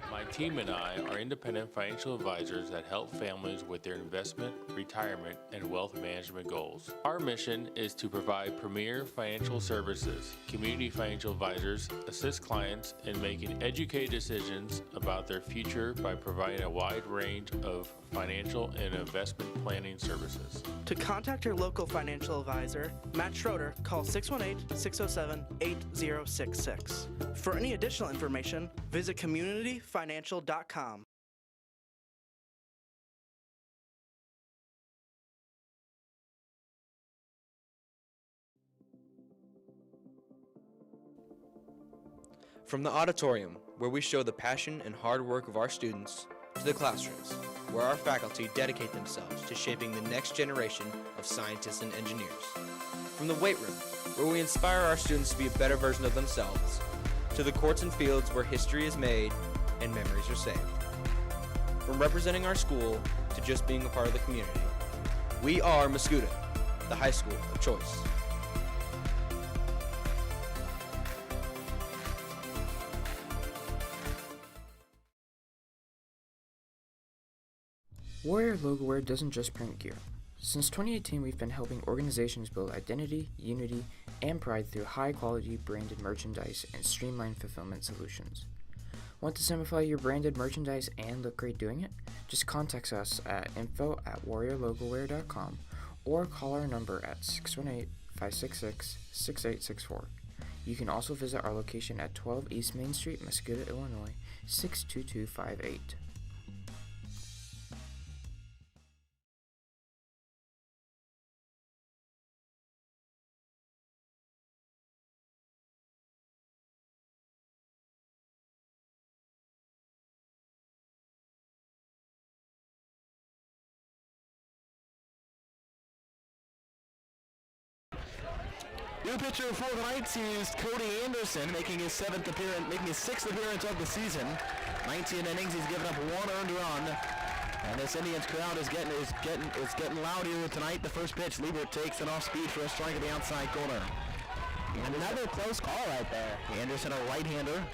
My team and I are independent financial advisors that help families with their investment, retirement, and wealth management goals. Our mission is to provide premier financial services. Community financial advisors assist clients in making educated decisions about their future by providing a wide range of financial and investment planning services. To contact your local financial advisor, Matt Schroeder, call 618-607-8066. For any additional information, visit communityfinancial.com. From the auditorium, where we show the passion and hard work of our students, to the classrooms, where our faculty dedicate themselves to shaping the next generation of scientists and engineers. From the weight room, where we inspire our students to be a better version of themselves, to the courts and fields where history is made and memories are saved. From representing our school to just being a part of the community, we are Mascoutah, the high school of choice. Warrior Logo Wear doesn't just print gear. Since 2018, we've been helping organizations build identity, unity, and pride through high-quality branded merchandise and streamlined fulfillment solutions. Want to simplify your branded merchandise and look great doing it? Just contact us at info@warriorlogowear.com or call our number at 618-566-6864. You can also visit our location at 12 East Main Street, Mascoutah, Illinois, 62258. New pitcher for the Knights is Cody Anderson, making his sixth appearance of the season. 19 innings, he's given up 1 earned run. And this Indians crowd is getting loud here tonight. The first pitch, Liebert takes it off speed for a strike at the outside corner. And another close call right there. Anderson, a right-hander.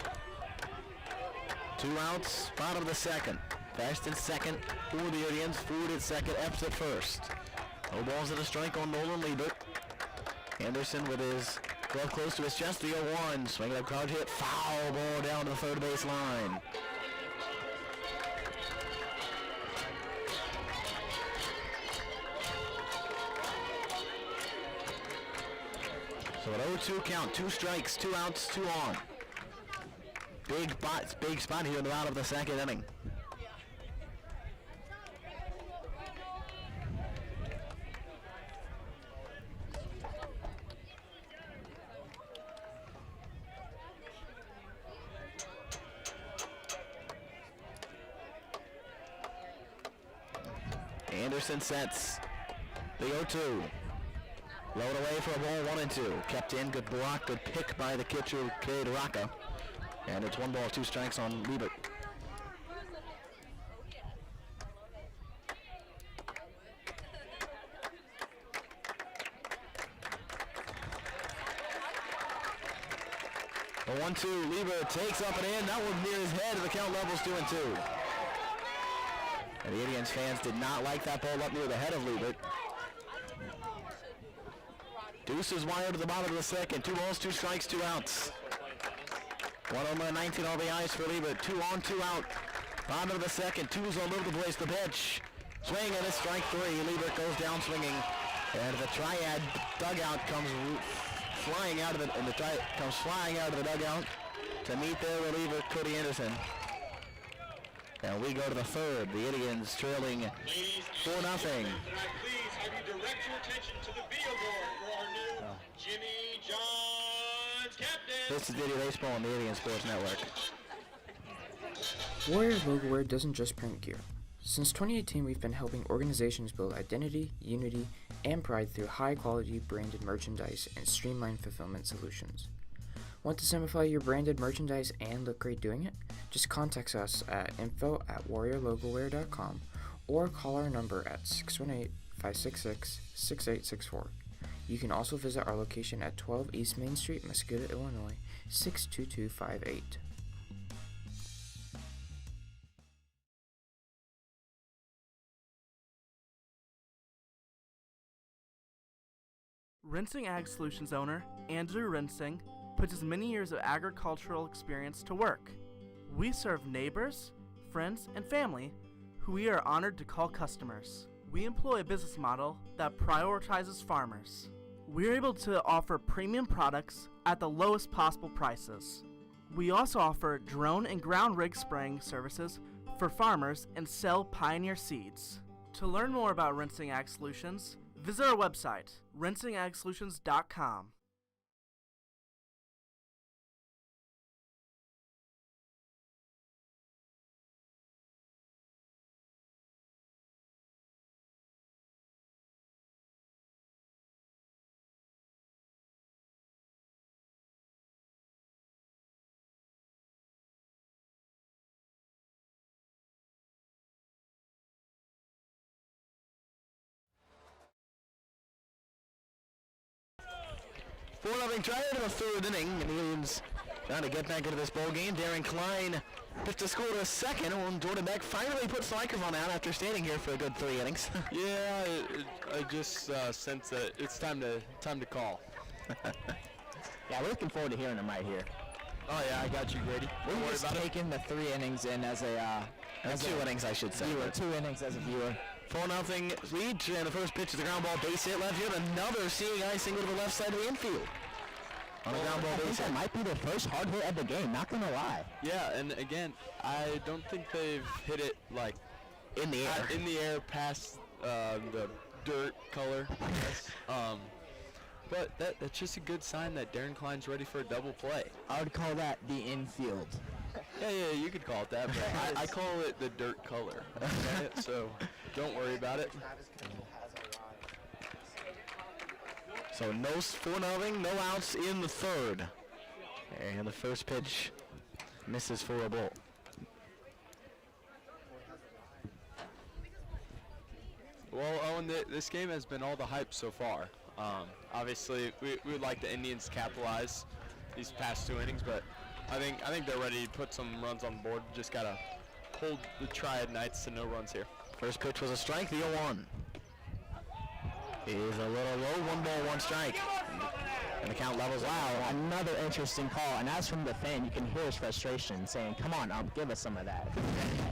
2 outs, bottom of the second. Fast in second for the Indians. Food at second, Epps at first. No balls and a strike on Nolan Liebert. Anderson with his glove close to his chest, the 0-1. Swinging up, crowd hit, foul ball down to the third base line. So an 0-2 count, 2 strikes, 2 outs, 2 on. Big spot here in the bottom of the second inning. Anderson sets the 0-2. Load away for a ball, 1 and 2. Kept in, good block, good pick by the catcher, kid Raka. And it's 1 ball, 2 strikes on Liebert. The 1-2, Liebert takes up and in. That one near his head, and the count levels 2 and 2. And the Indians fans did not like that ball up near the head of Liebert. Deuce is wired to the bottom of the second. 2 balls, 2 strikes, 2 outs. 1 on 19 RBIs for Liebert. 2 on, 2 out. Bottom of the second. 2's all over the place. The pitch. Swing and a strike 3. Liebert goes down swinging. And the Triad dugout comes flying out of the dugout to meet their reliever, Cody Anderson. And we go to the third. The Indians trailing 4-0. Please have you direct your attention to the video board for our new Jimmy John's captain. This is Video Baseball on the Indian Sports Network. Warrior Logo Wear doesn't just print gear. Since 2018, we've been helping organizations build identity, unity, and pride through high-quality branded merchandise and streamlined fulfillment solutions. Want to simplify your branded merchandise and look great doing it? Just contact us at info@warriorlogowear.com or call our number at 618-566-6864. You can also visit our location at 12 East Main Street, Mascoutah, Illinois, 62258. Rinsing Ag Solutions owner Andrew Rinsing puts his many years of agricultural experience to work. We serve neighbors, friends, and family who we are honored to call customers. We employ a business model that prioritizes farmers. We are able to offer premium products at the lowest possible prices. We also offer drone and ground rig spraying services for farmers and sell Pioneer seeds. To learn more about Rinsing Ag Solutions, visit our website, rinsingagsolutions.com. Four-nothing Triad in the third inning, and the Indians trying to get back into this ball game. Darren Klein pitched to score to second, and Jordan Beck finally puts the microphone out after standing here for a good 3 innings. Yeah, I just sense that it's time to call. Yeah, we're looking forward to hearing him right here. Oh yeah, I got you, Grady. We're just taking the 3 innings in as a 2 innings, I should say. Viewer, 2 innings as a viewer. 4-0 lead, and the first pitch is the ground ball, base hit left field. Another seeing eye single to the left side of the infield. On the ground ball, base hit. That might be their first hard hit of the game, not gonna lie. Yeah, and again, I don't think they've hit it like in the air, past the dirt color. But that's just a good sign that Darren Klein's ready for a double play. I would call that the infield. Yeah, you could call it that, but I call it the dirt color. Okay? So don't worry about it. So no 4-0, no outs in the third. And the first pitch misses for a ball. Well, Owen, this game has been all the hype so far. Obviously, we would like the Indians to capitalize these past 2 innings, but I think they're ready to put some runs on the board. Just gotta hold the Triad Knights to no runs here. First pitch was a strike, the 0-1. Is a little low, 1 ball, 1 strike. And the count levels out. Wow, another interesting call. And as from the fan, you can hear his frustration saying, come on, give us some of that.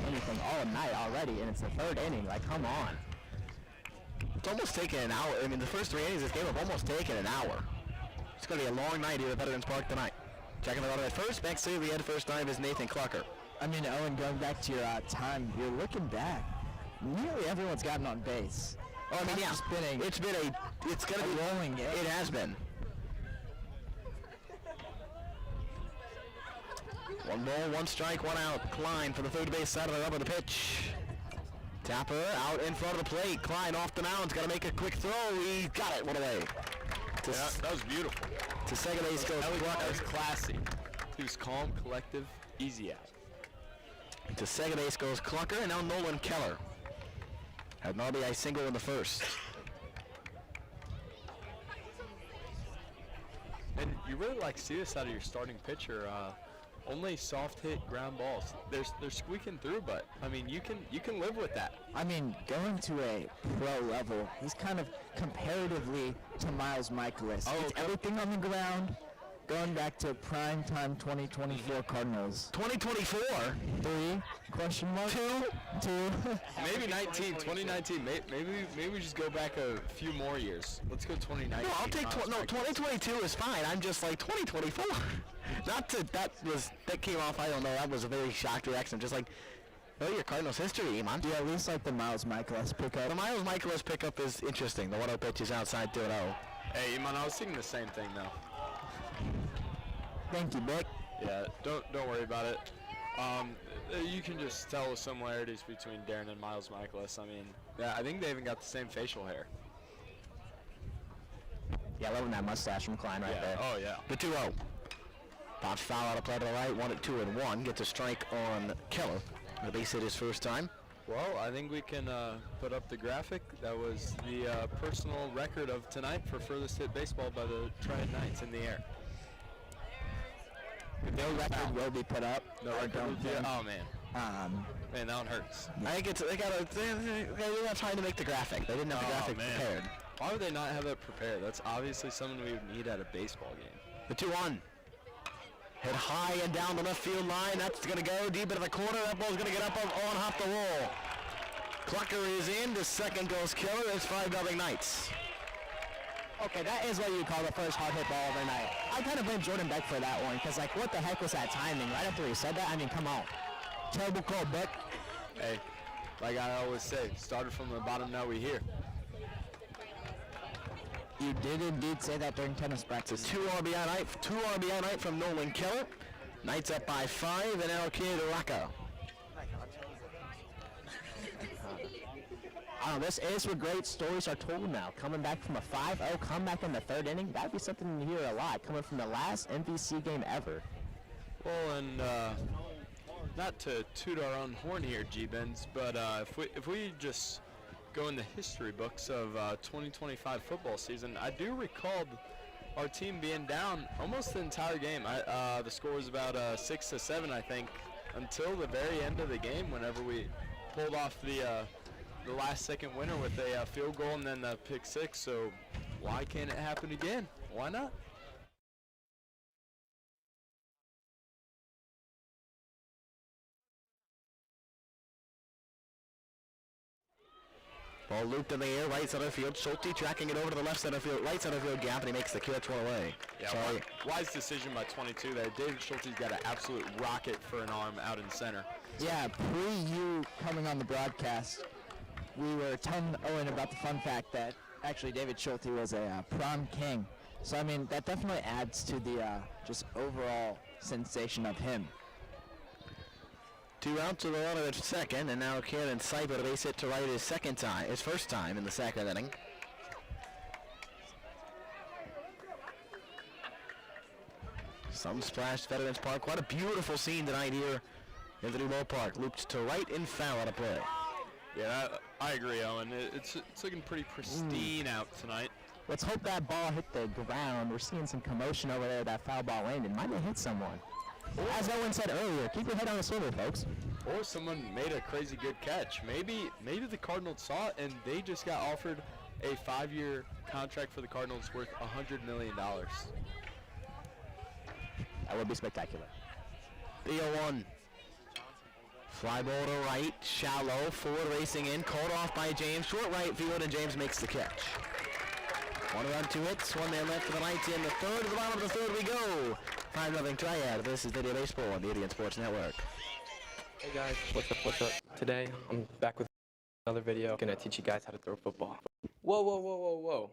Anything all night already, and it's the 3rd inning. Like, come on. It's almost taken an hour. I mean, the first 3 innings of this game have almost taken an hour. It's going to be a long night here at Veterans Park tonight. Checking the runner at first, next to the head first time is Nathan Clucker. I mean, Owen, going back to your time, you're looking back. Nearly everyone's gotten on base. Oh, I mean, yeah, it's going to be rolling game. It has been. 1 ball, 1 strike, 1 out. Klein for the third base side of the rubber. The pitch Tapper out in front of the plate. Klein off the mound. Got to make a quick throw. He got it. One away. Yeah, that was beautiful. To second base goes That was classy. He was calm, collective, easy out. To second base goes Clucker, and now Nolan Keller. Had an RBI single in the first. And you really like to see this out of your starting pitcher. Only soft hit ground balls. They're squeaking through, but I mean you can live with that. I mean, going to a pro level, he's kind of comparatively to Miles Michaelis. Oh, It's okay. everything on the ground, going back to prime time 2024 Cardinals. 2024. 3? Question mark? 2? Maybe 2019. Maybe we just go back a few more years. Let's go 2019. No, I'll take 2022 is fine. I'm just like 2024. Not to that came off. I don't know. That was a very shocked reaction. Just like, oh, your Cardinals history, Iman. Yeah, at least like the Miles Michaelis pickup. The Miles Michaelis pickup is interesting. The 1-0 pitch is outside 2-0. Hey, Iman, I was thinking the same thing though. Thank you, Nick. Yeah, don't worry about it. You can just tell the similarities between Darren and Miles Michaelis. I mean, yeah, I think they even got the same facial hair. Yeah, loving that mustache from Klein right there. Oh yeah. The 2-0. Pops foul out of play to the right. 1-2-1. Gets a strike on Keller. The base hit his first time. Well, I think we can put up the graphic. That was the personal record of tonight for furthest hit baseball by the Triad Knights in the air. No record will be put up. No record. Oh man. Man, that one hurts. I think they didn't have time to make the graphic. They didn't have the graphic prepared. Why would they not have it prepared? That's obviously something we would need at a baseball game. The 2-1. Hit high and down the left field line. That's going to go deep into the corner. That ball's going to get up on off the wall. Clucker is in. The second goes Keller. It's 5-0 Knights. Okay, that is what you call the first hard hit ball of the night. I kind of blame Jordan Beck for that one, because like, what the heck was that timing? Right after he said that, I mean, come on. Terrible call, Beck. Hey, like I always say, started from the bottom, now we here. You did indeed say that during tennis practice. 2 RBI night from Nolan Keller. Knights up by 5, and now Kid Raka. This is where great stories are told now. Coming back from a 5-0 comeback in the third inning, that'd be something you hear a lot, coming from the last MVC game ever. Well, and not to toot our own horn here, G-Benz, but if we just go in the history books of 2025 football season, I do recall our team being down almost the entire game. The score was about 6-7, I think, until the very end of the game, whenever we pulled off the last-second winner with a field goal and then the pick six. So why can't it happen again? Why not? Ball looped in the air, right center field. Schulte tracking it over to the left center field, right center field gap, and he makes the catch one away. Yeah, wise decision by 22 there. David Schulte's got an absolute rocket for an arm out in center. Yeah, pre-you coming on the broadcast, we were telling Owen about the fun fact that actually David Schulte was a prom king. So, I mean, that definitely adds to the just overall sensation of him. 2 out to the runner at second, and now Kieran Seibert a base hit to right his first time in the second inning. Some splash, Veterans Park. Quite a beautiful scene tonight here in the new ballpark. Looped to right and foul out of play. Yeah, I agree, Owen. It's looking pretty pristine out tonight. Let's hope that ball hit the ground. We're seeing some commotion over there. That foul ball landed. Might have hit someone. As Owen said earlier, keep your head on the swivel, folks. Or someone made a crazy good catch. Maybe the Cardinals saw it and they just got offered a 5-year contract for the Cardinals worth $100 million. That would be spectacular. The 0-1. Fly ball to right, shallow, forward racing in, called off by James, short right field, and James makes the catch. 1 run, 2 hits, 1 man left for the Knights in the third. To the bottom of the third we go. 5-0 Triad. This is Video Baseball on the Indian Sports Network. Hey guys, what's up? Today I'm back with another video. Gonna teach you guys how to throw football. Whoa.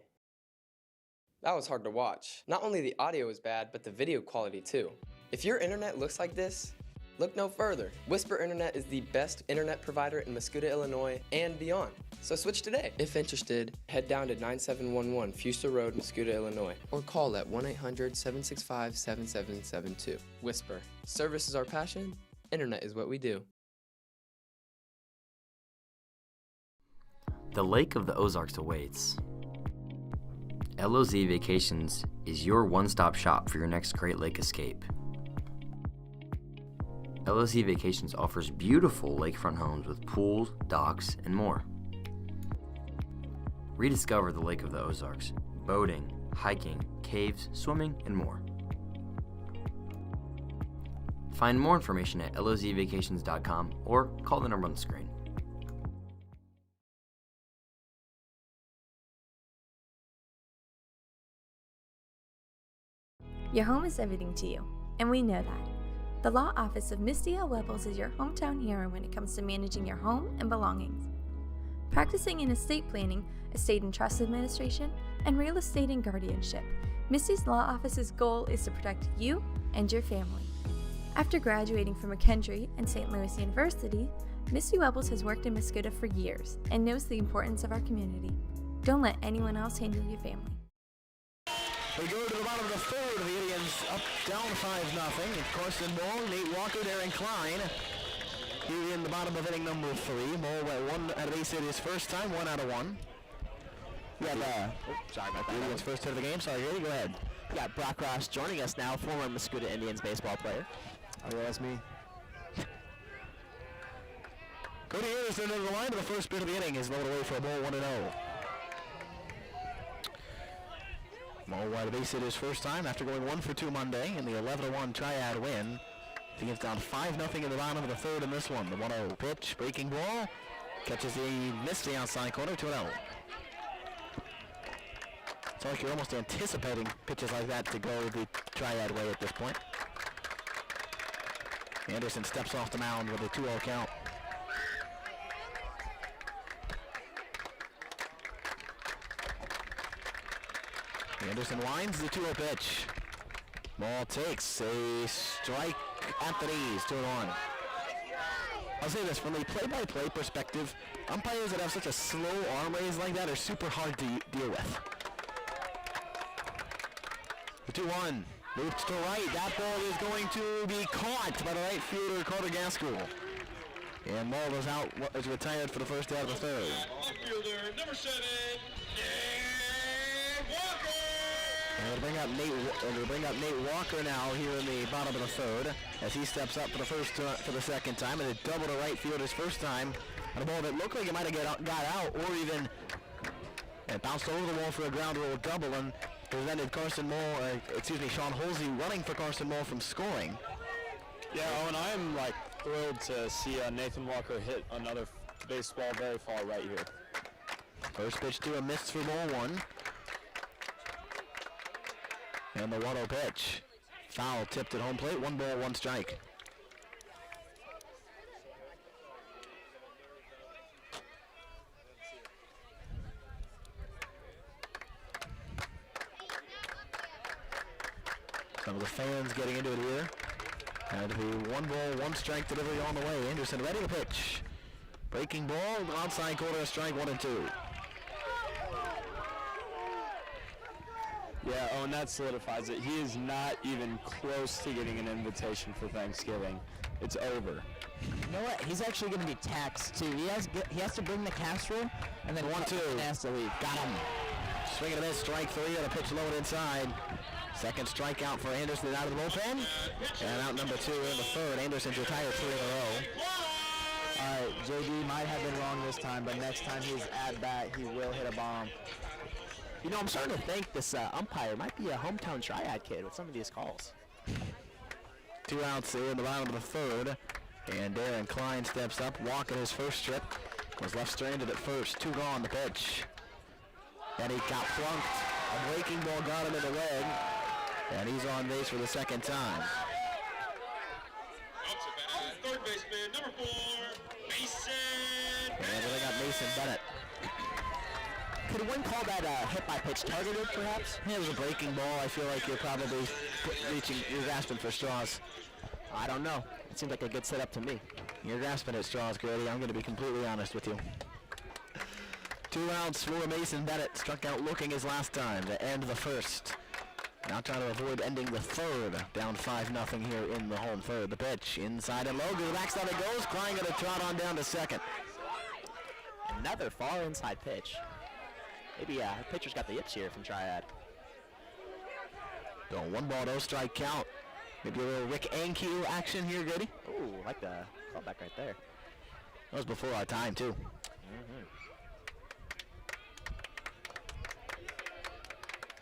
That was hard to watch. Not only the audio is bad, but the video quality too. If your internet looks like this, Look no further. Whisper Internet is the best internet provider in Mascoutah, Illinois, and beyond. So switch today. If interested, head down to 9711 Fuster Road, Mascoutah, Illinois, or call at 1-800-765-7772. Whisper. Service is our passion. Internet is what we do. The Lake of the Ozarks awaits. LOZ Vacations is your one-stop shop for your next Great Lake escape. LOZ Vacations offers beautiful lakefront homes with pools, docks, and more. Rediscover the Lake of the Ozarks, boating, hiking, caves, swimming, and more. Find more information at lozvacations.com or call the number on the screen. Your home is everything to you, and we know that. The law office of Misty L. Webbles is your hometown hero when it comes to managing your home and belongings. Practicing in estate planning, estate and trust administration, and real estate and guardianship, Misty's law office's goal is to protect you and your family. After graduating from McKendree and St. Louis University, Misty Webbles has worked in Mascoutah for years and knows the importance of our community. Don't let anyone else handle your family. We go to the bottom of the third. The Indians up, down 5-0. It's Carson Moll, Nate Walker, Darren Klein. Here in the bottom of inning number 3. Moll went 1 out of base hit his first time, 1 out of 1. We have, sorry about that. Indians first hit of the game. Sorry, Haley, go ahead. We got Brock Ross joining us now, former Mascoutah Indians baseball player. Oh, yeah, that's me. Cody Anderson into the line of the first bit of the inning is loaded away for a ball, 1-0. Moll wide base hit his first time after going 1 for 2 Monday in the 11-1 Triad win. He gets down 5-0 in the bottom of the third in this one. The 1-0 pitch, breaking ball, catches missed the outside corner, 2-0. It's like you're almost anticipating pitches like that to go the Triad way at this point. Anderson steps off the mound with a 2-0 count. Anderson winds the 2-0 pitch. Ball takes a strike at the knees, 2-1. I'll say this, from a play-by-play perspective, umpires that have such a slow arm raise like that are super hard to deal with. The 2-1, loops to right. That ball is going to be caught by the right fielder, Carter Gaskell. And Ball is out, is retired for the first out of the third. Outfielder number 7, And we'll bring up Nate Walker now here in the bottom of the third as he steps up for the second time, and a double to right field his first time on a ball that looked like it might have got out, or even it bounced over the wall for a ground rule double and prevented Sean Holsey running for Carson Moll from scoring. Yeah, Owen, I am thrilled to see Nathan Walker hit another baseball very far right here. First pitch to a miss for ball 1. And the 1-0 pitch. Foul tipped at home plate. 1 ball, 1 strike. Some of the fans getting into it here. And the 1 ball, 1 strike delivery on the way. Anderson ready to pitch. Breaking ball, outside corner, strike 1 and 2. Yeah, and that solidifies it. He is not even close to getting an invitation for Thanksgiving. It's over. You know what? He's actually going to be taxed too. He has to bring the casserole and then 1-2. Has to leave. Got him. Swing and a miss, strike 3, and a pitch low and inside. Second strikeout for Anderson out of the bullpen. And out number 2 in the third. Anderson's retired 3 in a row. All right, JD might have been wrong this time, but next time he's at bat, he will hit a bomb. You know, I'm starting to think this umpire might be a hometown Triad kid with some of these calls. 2 outs here in the bottom of the third. And Darren Klein steps up. Walking his first trip. Was left stranded at first. 2 gone, the pitch. And he got plunked. A breaking ball got him in the leg. And he's on base for the second time. third baseman number 4, Mason. And they got Mason Bennett. Could one call that hit by pitch targeted, perhaps? It was a breaking ball. I feel like you're probably you're grasping for straws. I don't know. It seems like a good setup to me. You're grasping at straws, Grady. I'm going to be completely honest with you. 2 outs for Mason Bennett. Struck out looking his last time to end the first. Now trying to avoid ending the third. Down 5-0 here in the home third. The pitch inside and low. To the backside it goes. Klein going to trot on down to second. Another far inside pitch. Maybe the pitcher's got the yips here from Triad. So 1 ball, no strike count. Maybe a little Rick Ankiel action here, Grady. Ooh, like the callback right there. That was before our time, too.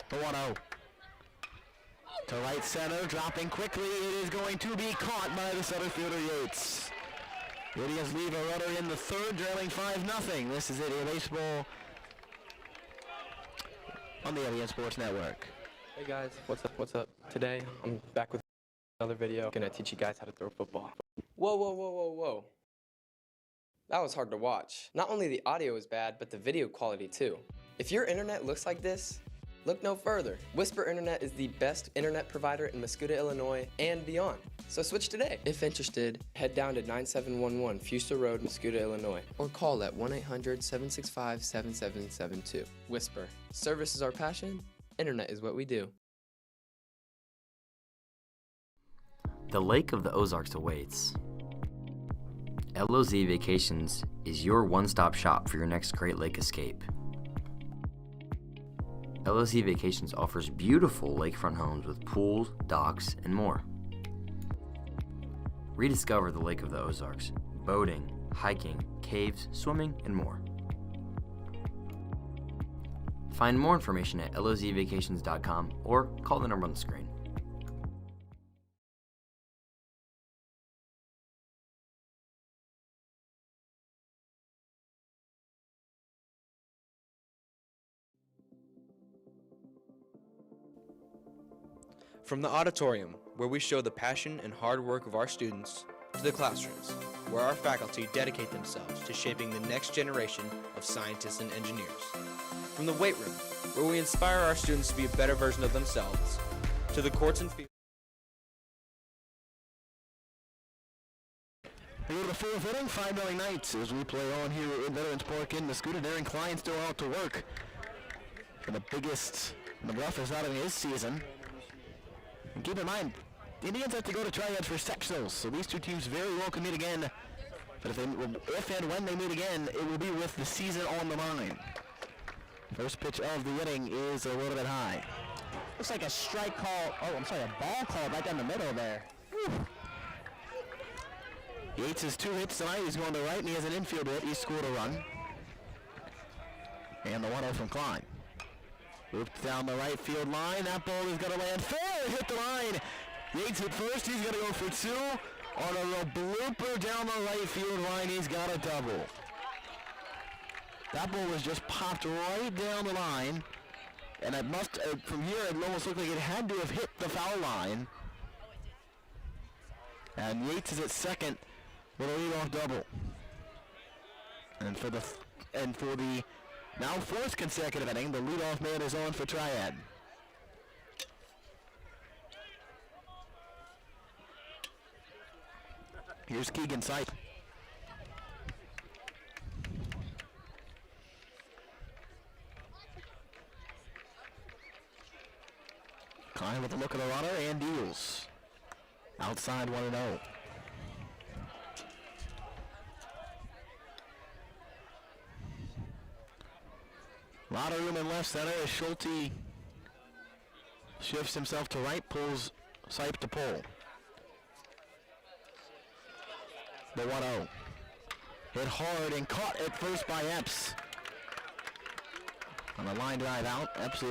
The 1-0. To right center, dropping quickly. It is going to be caught by the center fielder, Yates. Indians leave a runner in the third, trailing 5-0. This is Idiot Baseball on the Indian Sports Network. Hey guys, what's up? Today, I'm back with another video. Gonna teach you guys how to throw football. Whoa. That was hard to watch. Not only the audio is bad, but the video quality too. If your internet looks like this, look no further. Whisper Internet is the best internet provider in Mascoutah, Illinois, and beyond. So switch today. If interested, head down to 9711 Fuster Road, Mascoutah, Illinois, or call at 1-800-765-7772. Whisper. Service is our passion. Internet is what we do. The Lake of the Ozarks awaits. LOZ Vacations is your one-stop shop for your next Great Lake escape. LOZ Vacations offers beautiful lakefront homes with pools, docks, and more. Rediscover the Lake of the Ozarks, boating, hiking, caves, swimming, and more. Find more information at lozvacations.com or call the number on the screen. From the auditorium, where we show the passion and hard work of our students, to the classrooms, where our faculty dedicate themselves to shaping the next generation of scientists and engineers. From the weight room, where we inspire our students to be a better version of themselves, to the courts and fields. We go to the fourth inning, 5-0 Knights as we play on here in Veterans Park in Mascoutah. Darren Klein still out to work for the biggest and the roughest outing of his season. And keep in mind, the Indians have to go to Triad for sectionals, so these two teams very well can meet again. But if and when they meet again, it will be with the season on the line. First pitch of the inning is a little bit high. Looks like a strike call. Oh, I'm sorry, a ball call right down the middle there. Whew. Yates has 2 hits tonight. He's going to right, and he has an infield hit. He scored a run. And the 1-0 from Klein. Looped down the right field line. That ball is going to land fair. Hit the line. Yates hit first. He's going to go for 2. On a little blooper down the right field line, he's got a double. That ball was just popped right down the line. And it must, from here, it almost looked like it had to have hit the foul line. And Yates is at second with a leadoff double. And for the now 4th consecutive inning, the leadoff man is on for Triad. Here's Keegan Sipe. Klein with a look at the runner and deals. Outside 1-0. A lot of room in left center as Schulte shifts himself to right, pulls Sipe to pull. The 1-0. Hit hard and caught at first by Epps. On a line drive out, Epps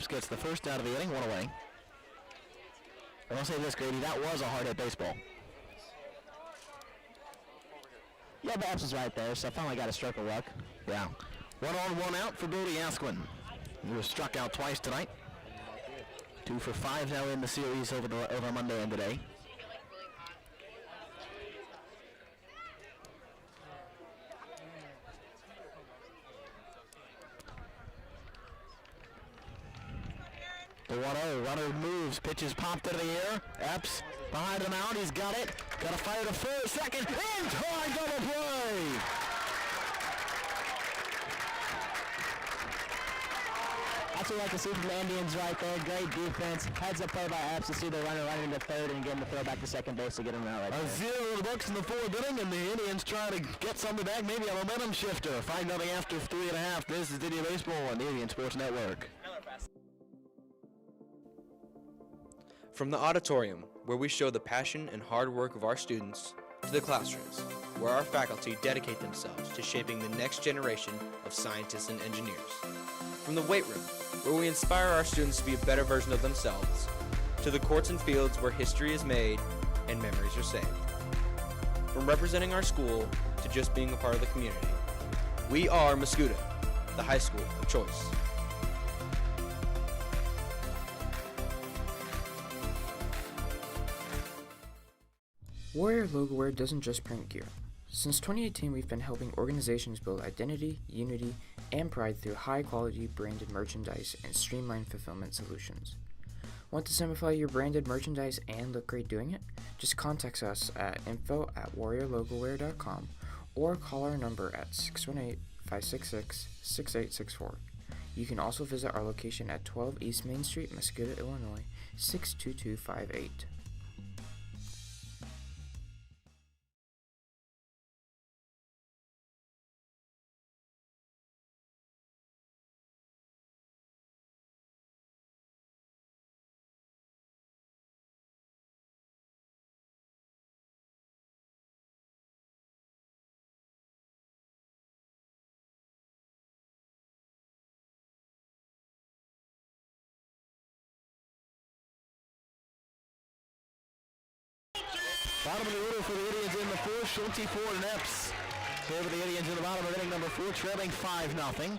gets the first out of the inning, 1 away. I'll say this, Grady, that was a hard hit baseball. Yeah, but Epps is right there, so I finally got a stroke of luck. Yeah. 1 on, 1 out for Brody Asquin. He was struck out twice tonight. 2 for 5 now in the series over Monday and today. The 1-0, runner moves, pitches popped into the air. Epps behind him out. He's got it. Got to fire to first, second. In time, double play. That's what I like to see from the Indians right there. Great defense. Heads up play by Epps to see the runner running into third and getting the throw back to second base to get him out right there. A 0 in the books in the fourth inning, and the Indians trying to get something back, maybe a momentum shifter. 5-0 after 3.5. This is Indian Baseball on the Indian Sports Network. From the auditorium, where we show the passion and hard work of our students, to the classrooms, where our faculty dedicate themselves to shaping the next generation of scientists and engineers. From the weight room, where we inspire our students to be a better version of themselves, to the courts and fields where history is made and memories are saved. From representing our school to just being a part of the community, we are Mascoutah, the high school of choice. Warrior Logo Wear doesn't just print gear. Since 2018, we've been helping organizations build identity, unity, and pride through high-quality branded merchandise and streamlined fulfillment solutions. Want to simplify your branded merchandise and look great doing it? Just contact us at info@warriorlogowear.com or call our number at 618-566-6864. You can also visit our location at 12 East Main Street, Mascoutah, Illinois, 62258. Bottom of the order for the Indians in the fourth. Schulte, Ford, and Epps. Here for the Indians in the bottom of inning number 4, trailing 5-0.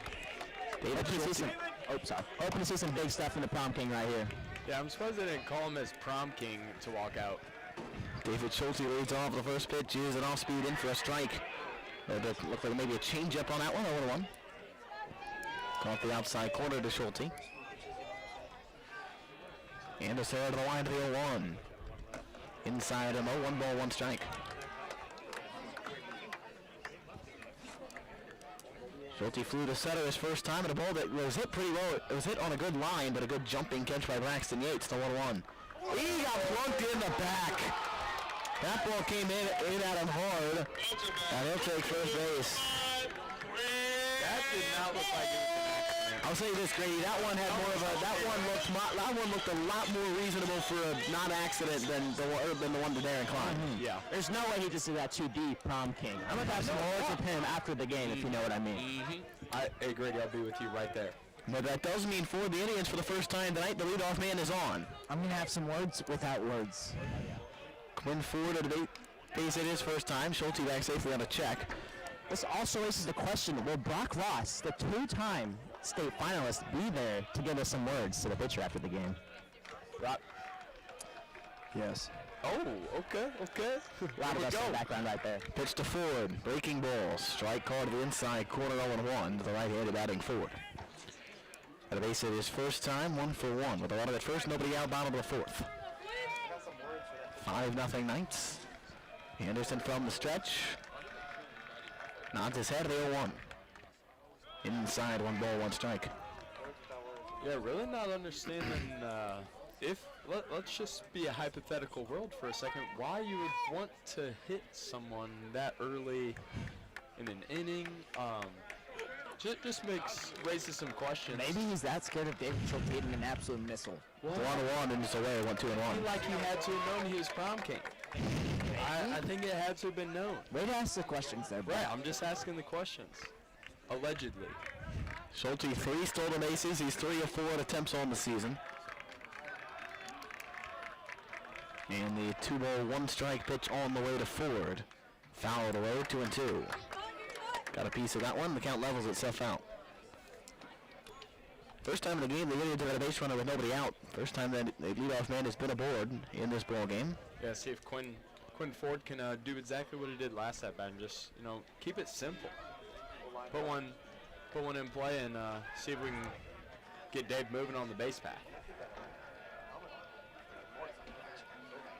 Hoping to see some big stuff in the Prom King right here. Yeah, I'm surprised they didn't call him as Prom King to walk out. David Schulte leads off the first pitch. Is an off-speed in for a strike. Looked like maybe a change-up on that one. 0-1. Caught the outside corner to Schulte. And a throw to the line to the 0-1. Inside him, 1 ball, 1 strike. Schulte flew to center his first time, and a ball that was hit pretty low. It was hit on a good line, but a good jumping catch by Braxton Yates to 1-1. He got plunked in the back. That ball came in at him hard, and he'll take first base. That did not look like it was an accident. I'll say this, Grady. That one had more of a. That one looked a lot more reasonable for a non-accident than the one to Darren Klein. Mm-hmm. Yeah. There's no way he just did that 2D Prom King. I'm gonna have some words with him after the game, if you know what I mean. Hey, Grady, I'll be with you right there. But that does mean for the Indians, for the first time tonight, the leadoff man is on. I'm gonna have some words without words. Quinn Ford at the base hit his first time. Schulte back safely on a check. This also raises the question: will Brock Ross, the 2-time state finalist, be there to give us some words to the pitcher after the game? Rock. Yes. Oh, okay. A lot of us in the background right there. Pitch to Ford. Breaking ball. Strike called to the inside corner 0-1 to the right-handed batting Ford. At a base hit his first time, 1 for 1. With a lot of at first, nobody out, bottom of the fourth. 5-0 Knights. Anderson from the stretch. Nods his head to the 0-1. Inside, 1 ball, 1 strike. Yeah, really not understanding let's just be a hypothetical world for a second, why you would want to hit someone that early in an inning. Just raises some questions. Maybe he's that scared of David Schulte hitting an absolute missile. 1-1 and just away, 1-2-1. I feel like he had to have known he was Prom King. I think it had to have been known. Way to ask the questions there, bro. Right, I'm just asking the questions. Allegedly. Schulte 3 stolen bases. He's 3 of 4 attempts on the season. And the 2 ball, 1 strike pitch on the way to Ford. Fouled away, 2-2. Got a piece of that one. The count levels itself out. First time in the game, the Indians have had a base runner with nobody out. First time that the leadoff man has been aboard in this ball game. Yeah, see if Quinn Ford can do exactly what he did last at bat and just keep it simple. Put one in play and see if we can get Dave moving on the base path.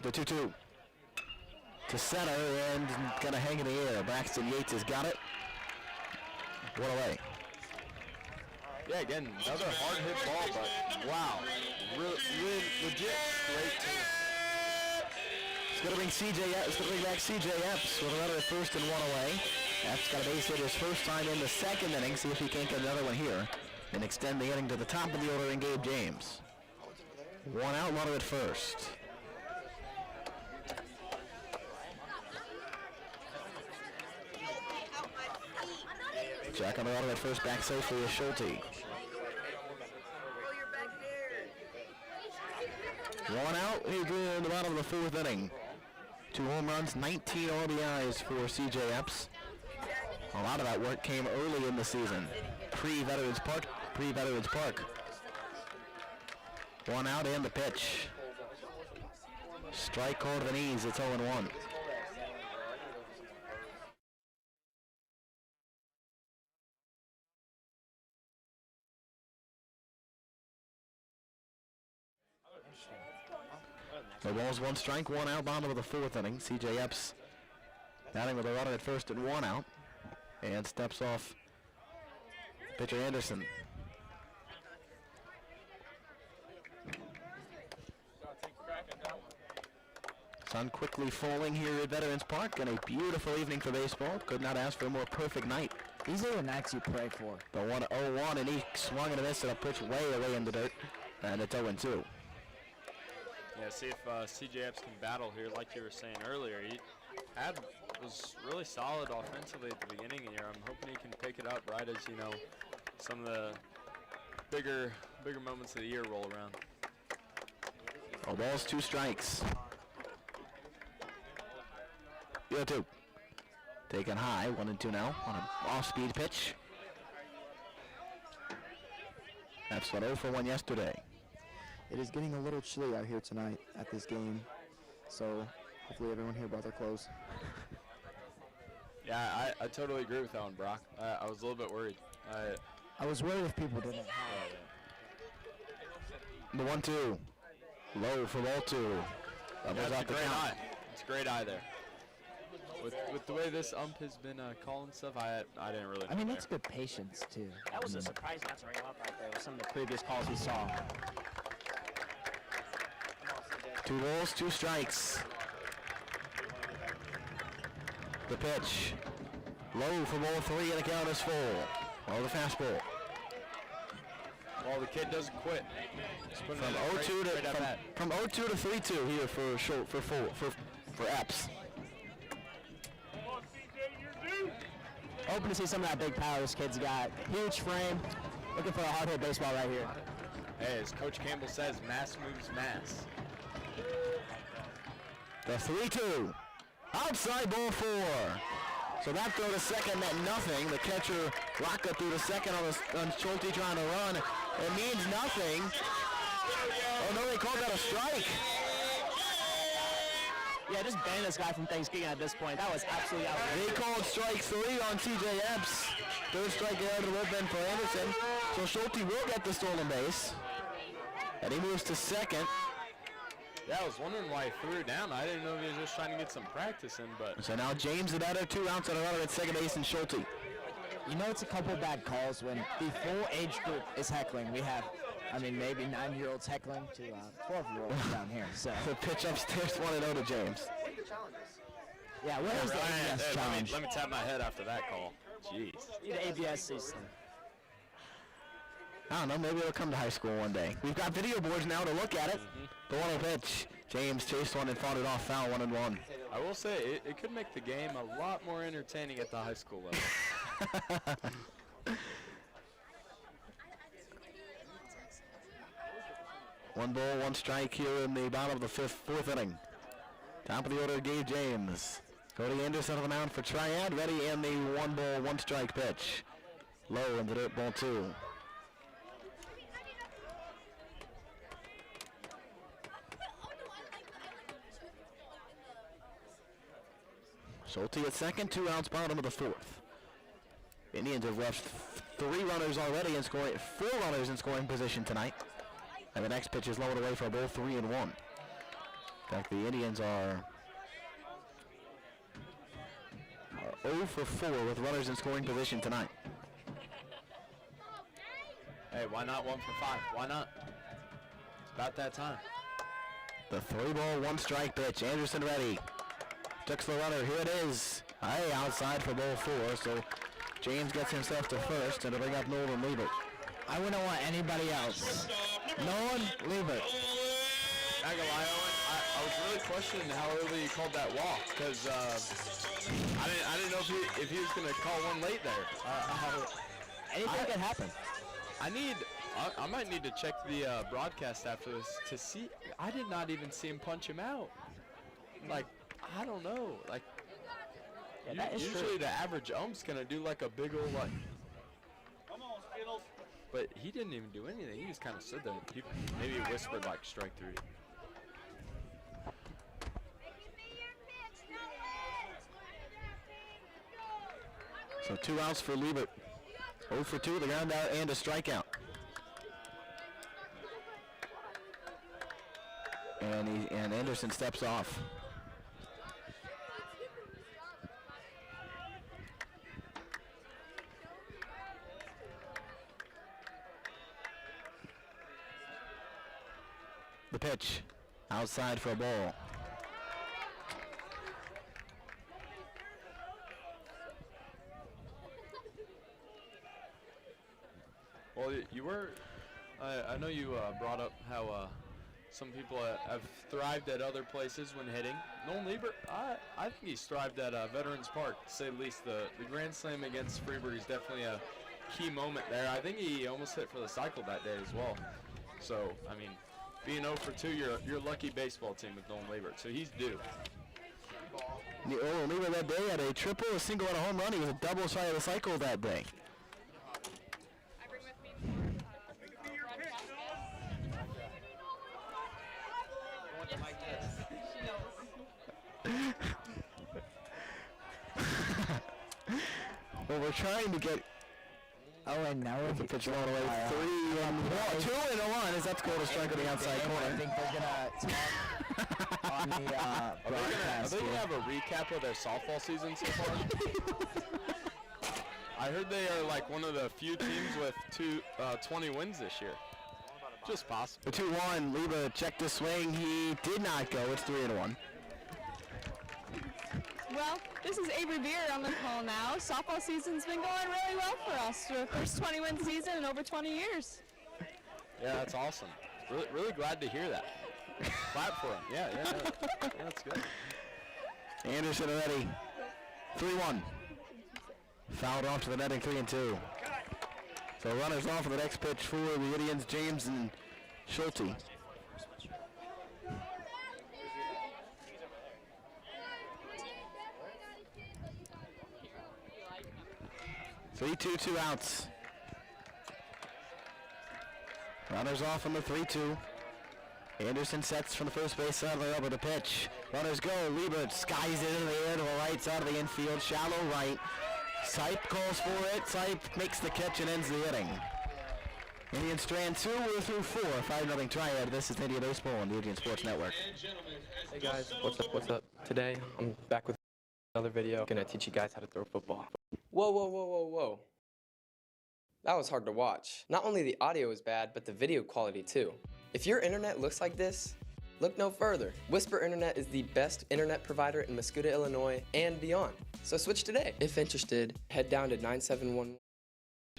The 2-2. To center and gonna hang in the air. Braxton Yates has got it. One away. Yeah, again, another hard hit ball, but wow. Legit great team. It's gonna bring back CJ Epps with a runner at first and one away. Epps got a base hit his first time in the second inning. See if he can't get another one here and extend the inning to the top of the order in Gabe James. One out, runner at first. Jack on the runner at first, back safely is Schulte. One out, he's in the bottom of the fourth inning. 2 home runs, 19 RBIs for CJ Epps. A lot of that work came early in the season, pre-Veterans Park. One out and the pitch. Strike called Venise, it's 0-1. The ball's 1 strike, 1 out, bottom of the fourth inning. CJ Epps batting with a runner at first and 1 out. And steps off pitcher Anderson. Sun quickly falling here at Veterans Park, and a beautiful evening for baseball. Could not ask for a more perfect night. These are the nights you pray for. The 1-0-1, and he swung and a miss, and a pitch way away in the dirt, and it's 0-2. Yeah, see if CJ Epps can battle here, like you were saying earlier. He was really solid offensively at the beginning here. I'm hoping he can pick it up right as, some of the bigger moments of the year roll around. Oh, ball's 2 strikes. 0-2. Taken high, 1-2 now on an off-speed pitch. That's 0 for 1 yesterday. It is getting a little chilly out here tonight at this game, so hopefully everyone here brought their clothes. Yeah, I totally agree with that one, Brock. I was a little bit worried. I was worried if people didn't have The 1-2. Low for ball 2. That's a great eye. It's a great eye there. With the way this ump has been calling stuff, I didn't really know. I mean, that's good patience, too. That was a surprise not to ring up right there with some of the previous calls we saw. 2 balls, 2 strikes. The pitch. Low for ball 3, and the count is full. Oh, the fastball. Well, the kid doesn't quit. From 0-2 to 3-2 here for Epps. Hoping to see some of that big power this kid's got. Huge frame. Looking for a hard hit baseball right here. Hey, as Coach Campbell says, mass moves mass. The 3-2. Outside ball 4. So that throw to second meant nothing. The catcher Rocca threw to second on Schulte trying to run. It means nothing. Oh no, they called that a strike. Yeah, just ban this guy from Thanksgiving at this point. That was absolutely outrageous. They called strike 3 on CJ Epps. Third strike out of the bullpen for Anderson. So Schulte will get the stolen base. And he moves to second. Yeah, I was wondering why he threw it down. I didn't know if he was just trying to get some practice in, but... So now James the batter, 2 outs and a runner at second base, and Schulte. You know, it's a couple bad calls when the full age group is heckling. We have, maybe 9-year-olds heckling to 12-year-olds down here. So the pitch upstairs 1-0 to James. Yeah, where is the ABS challenge? Let me tap my head after that call. Jeez. Need an ABS system. I don't know, maybe it'll come to high school one day. We've got video boards now to look at it. The 1-0 pitch. James chased one and fought it off foul, 1-1. I will say, it could make the game a lot more entertaining at the high school level. One ball, 1 strike here in the bottom of the fourth inning. Top of the order, Gabe James. Cody Anderson on the mound for Triad, ready in the 1 ball, 1 strike pitch. Low in the dirt, ball 2. Schulte at second, 2 outs, bottom of the 4th. Indians have left 3 runners already in scoring, 4 runners in scoring position tonight. And the next pitch is lowered away for a ball 3-1. fact, the Indians are 0 for 4 with runners in scoring position tonight. Hey, why not 1 for 5? Why not? It's about that time. The 3-ball, 1-strike pitch. Anderson ready. Checks the runner. Here it is. Hey, outside for ball 4. So James gets himself to first and to bring up Nolan Liebert. I wouldn't want anybody else. Nolan Liebert. I was really questioning how early he called that walk because I didn't know if he was going to call one late there. Anything can happen. I might need to check the broadcast after this to see. I did not even see him punch him out. Like, I don't know. Like, Yeah, that is usually true. the average ump's gonna do like a big old like. Come on, Skittles. But he didn't even do anything. He just kind of stood there. Maybe he whispered like strike 3. So 2 outs for Liebert. 0 for 2, the ground out and a strikeout. And Anderson steps off. The pitch, outside for a ball. Well, you were. I know you brought up how some people have thrived at other places when hitting. Nolan Liebert, I think he's thrived at Veterans Park, to say the least. The Grand Slam against Freeburg is definitely a key moment there. I think he almost hit for the cycle that day as well. So, I mean, being 0 for 2, you're a lucky baseball team with Nolan Liebert, so he's due. Nolan Liebert that day had a triple, a single, and a home run. He was a double shy of the cycle that day. Well, we're trying to get. Oh, and now we're the pitch all the way 3 and 1. 2 and 1 is that's called a strike on the outside corner. I think they're gonna talk on the Are broadcast. they gonna have a recap of their softball season so far? I heard they are like one of the few teams with 20 wins this year. Just possible. The 2-1, Liebert checked the swing. He did not go. It's 3 and 1. Well, this is Avery Beer on the call now. Softball season's been going really well for us. We're first 20-win season in over 20 years. Yeah, that's awesome. Really glad to hear that. Clap for him. Yeah, that's good. Anderson ready. 3-1. Fouled off to the netting, 3 and 2. So runners off for the next pitch for the Indians, James and Schulte. 3-2, 2 outs. Runners off on the 3-2. Anderson sets from the first base side of the rubber to pitch. Runners go. Liebert skies it in the air to the right side of the infield. Shallow right. Sipe calls for it. Sipe makes the catch and ends the inning. Indian strand 2, we're through 4. 5-0 Triad. This is Indian Baseball on the Indian Sports Network. Hey guys, what's up? Today, I'm back with another video. Gonna teach you guys how to throw football. Whoa. That was hard to watch. Not only the audio is bad, but the video quality too. If your internet looks like this, look no further. Whisper Internet is the best internet provider in Mascoutah, Illinois, and beyond. So switch today. If interested, head down to 971.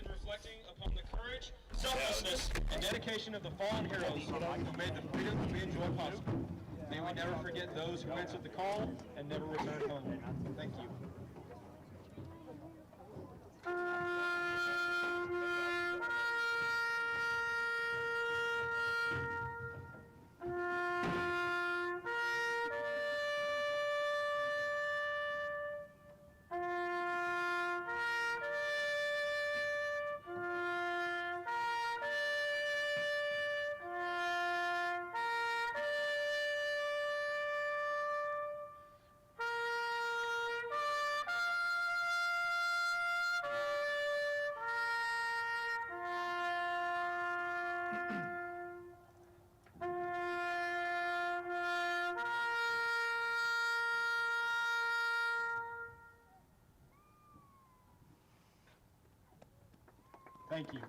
Reflecting upon the courage, selflessness, and dedication of the fallen heroes who made the freedom that we enjoy possible. May we never forget those who answered the call and never returned home. Thank you. Thank you.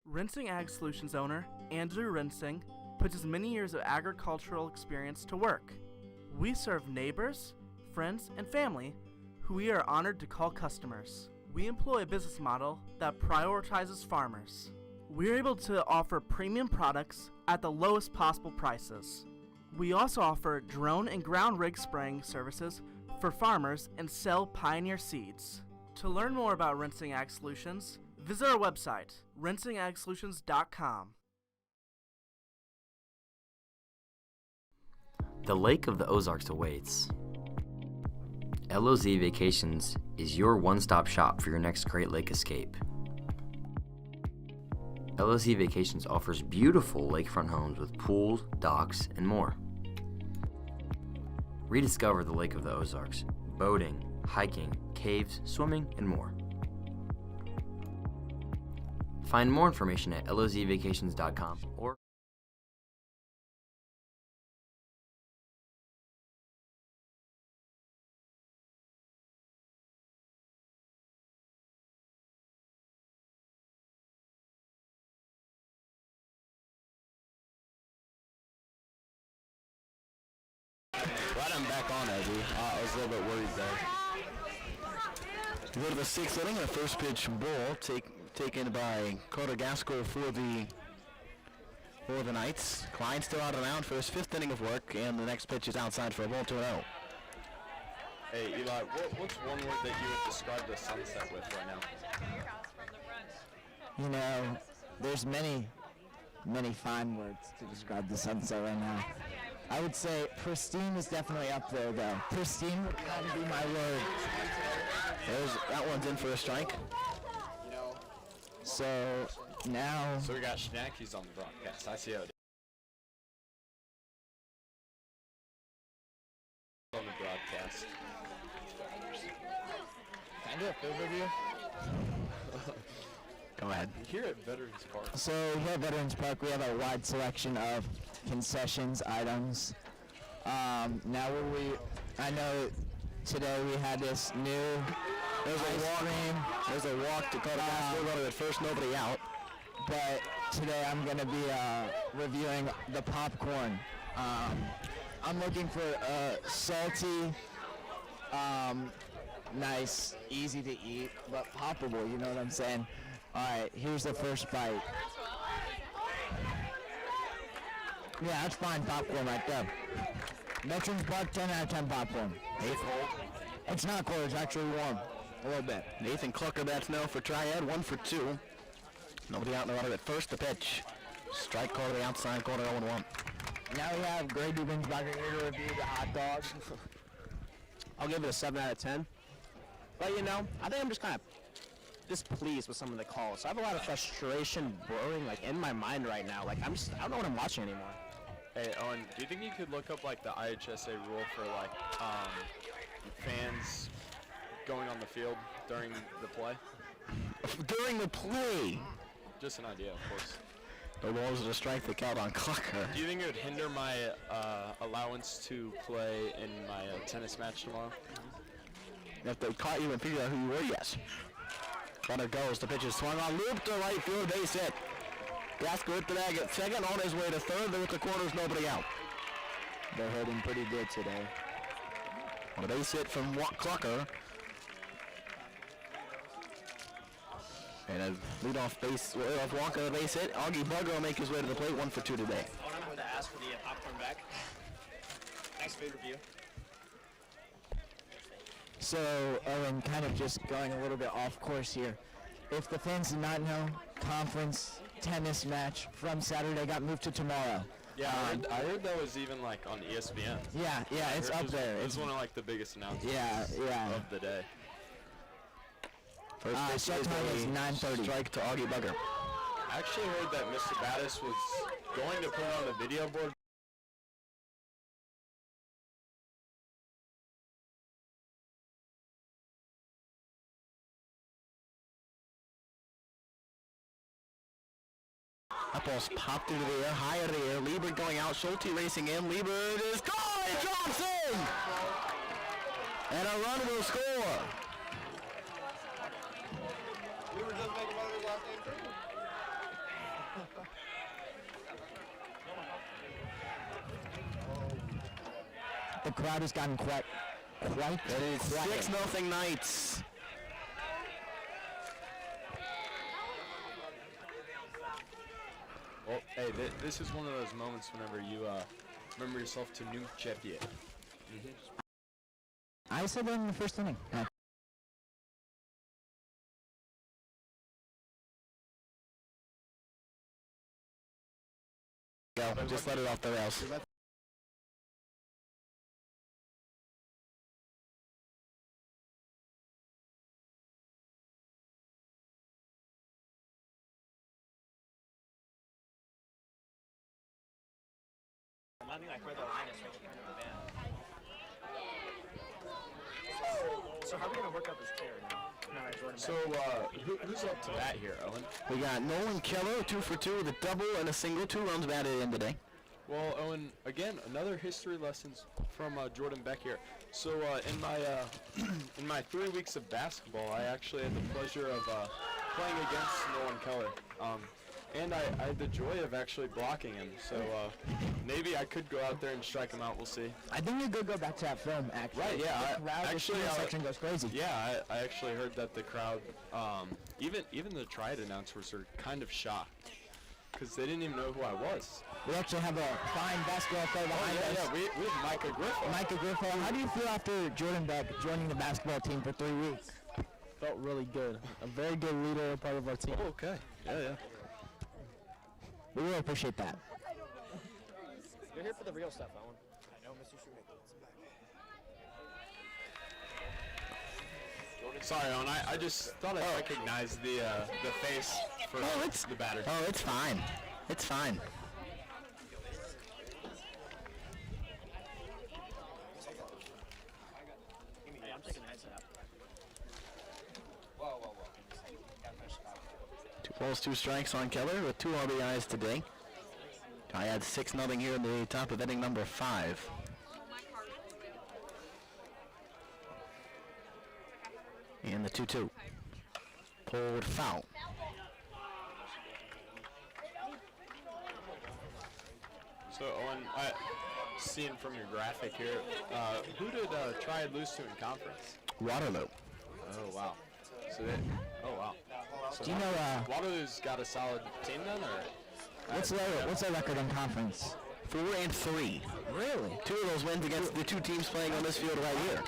Rinsing Ag Solutions owner Andrew Rinsing puts his many years of agricultural experience to work. We serve neighbors, friends, and family who we are honored to call customers. We employ a business model that prioritizes farmers. We're able to offer premium products at the lowest possible prices. We also offer drone and ground rig spraying services for farmers and sell Pioneer seeds. To learn more about Rinsing Ag Solutions, visit our website, rinsingagsolutions.com. The Lake of the Ozarks awaits. LOZ Vacations is your one-stop shop for your next Great Lake escape. LOZ Vacations offers beautiful lakefront homes with pools, docks, and more. Rediscover the Lake of the Ozarks, boating, hiking, caves, swimming, and more. Find more information at lozvacations.com or Right, I'm back on, Eddie. I was a little bit worried there. We go to the sixth inning, a first pitch ball taken by Carter Gaskell for the Knights. Klein still out of mound for his fifth inning of work, and the next pitch is outside for a ball 2-0. Hey, Eli, what's one word that you would describe the sunset with right now? You know, there's many fine words to describe the sunset right now. I would say pristine is definitely up there, though. Pristine would kind of be my word. That one's in for a strike. So now... So we got Schnackies on the broadcast. I see how it is. On the broadcast. Can I do a field review? Go ahead. Here at Veterans Park. So here at Veterans Park, we have a wide selection of concessions items. I know today we had this new There's a walk to Carter Gaskell running at first, nobody out. But today I'm going to be reviewing the popcorn. I'm looking for salty, nice, easy to eat, but poppable, you know what I'm saying? All right, here's the first bite. Yeah, that's fine popcorn right there. Veterans Park, 10 out of 10 popcorn. It's not cold, it's actually warm. A little bit. Nathan Clucker bats now for Triad, 1 for 2. Nobody out in the runner at first, the pitch. Strike call to the outside, corner 0-1. Now we have Grady Binsbacher here to review the hot dogs. I'll give it a 7 out of 10. But you know, I think I'm just kind of displeased with some of the calls. So I have a lot of frustration brewing like in my mind right now. Like I don't know what I'm watching anymore. Hey, Owen, do you think you could look up like the IHSA rule for like fans going on the field during the play? During the play? Just an idea, of course. The ball was a strike that count on Clucker. Do you think it would hinder my allowance to play in my tennis match tomorrow? If they caught you and figured out who you were, yes. Runner goes, the pitch is swung on, loop to right field, base hit. Gaskell hit the bag at second, on his way to third, there with the corners, nobody out. They're hitting pretty good today. On a base hit from Clucker. And a leadoff Walker base hit. Augie Bugger will make his way to the plate, 1 for 2 today. I'm going to ask for the popcorn back. Nice food review. So, Owen, kind of just going a little bit off course here. If the fans did not know, conference tennis match from Saturday got moved to tomorrow. Yeah, I heard that was even like on ESPN. Yeah, it's up there. It was one of like the biggest announcements of the day. First pitch is 9:30. Strike to Augie Bugger. I actually heard that Mr. Battis was going to put it on the video board. That ball's popped into the air, high in the air. Liebert going out, Schulte racing in. Liebert is gone! It drops in! And a run will score. The crowd has gotten quite It is 6-0 Knights. Well, hey, this is one of those moments whenever you remember yourself to nuke Chepier. I said that in the first inning. Go, just let it off the rails. I think I heard the line is right here in the band. So how are we going to work out this chair now? So, who's up to bat here, Owen? We got Nolan Keller, 2 for 2 with a double and a single, 2 runs batted in today. Well, Owen, again, another history lessons from Jordan Beck here. So, in my 3 weeks of basketball, I actually had the pleasure of playing against Nolan Keller. And I had the joy of actually blocking him, so maybe I could go out there and strike him out. We'll see. I think you could go back to that film, actually. Right, yeah. The crowd section goes crazy. Yeah, I actually heard that the crowd, even the Triad announcers were kind of shocked because they didn't even know who I was. We actually have a fine basketball player behind us. Yeah, we have Micah Griffo. Micah Griffo. How do you feel after Jordan Beck joining the basketball team for 3 weeks? Felt really good. A very good leader, part of our team. Oh, okay. Yeah. We really appreciate that. You're here for the real stuff, Owen. I know, Mr. Shoemaker. Sorry, Owen. I just thought I recognized the face for the batter. Oh, it's fine. It's fine. Hey, I'm taking the headset out. Whoa. 2 balls, 2 strikes on Keller with 2 RBIs today. I had 6-0 here in the top of inning number 5. And the 2-2. Pulled foul. So, Owen, seeing from your graphic here, who did Triad lose to in conference? Waterloo. Oh, wow. So wow. So Do you know, Waterloo's got a solid team then, or? What's their record in conference? 4-3. Really? 2 of those wins against the 2 teams playing on this field right here.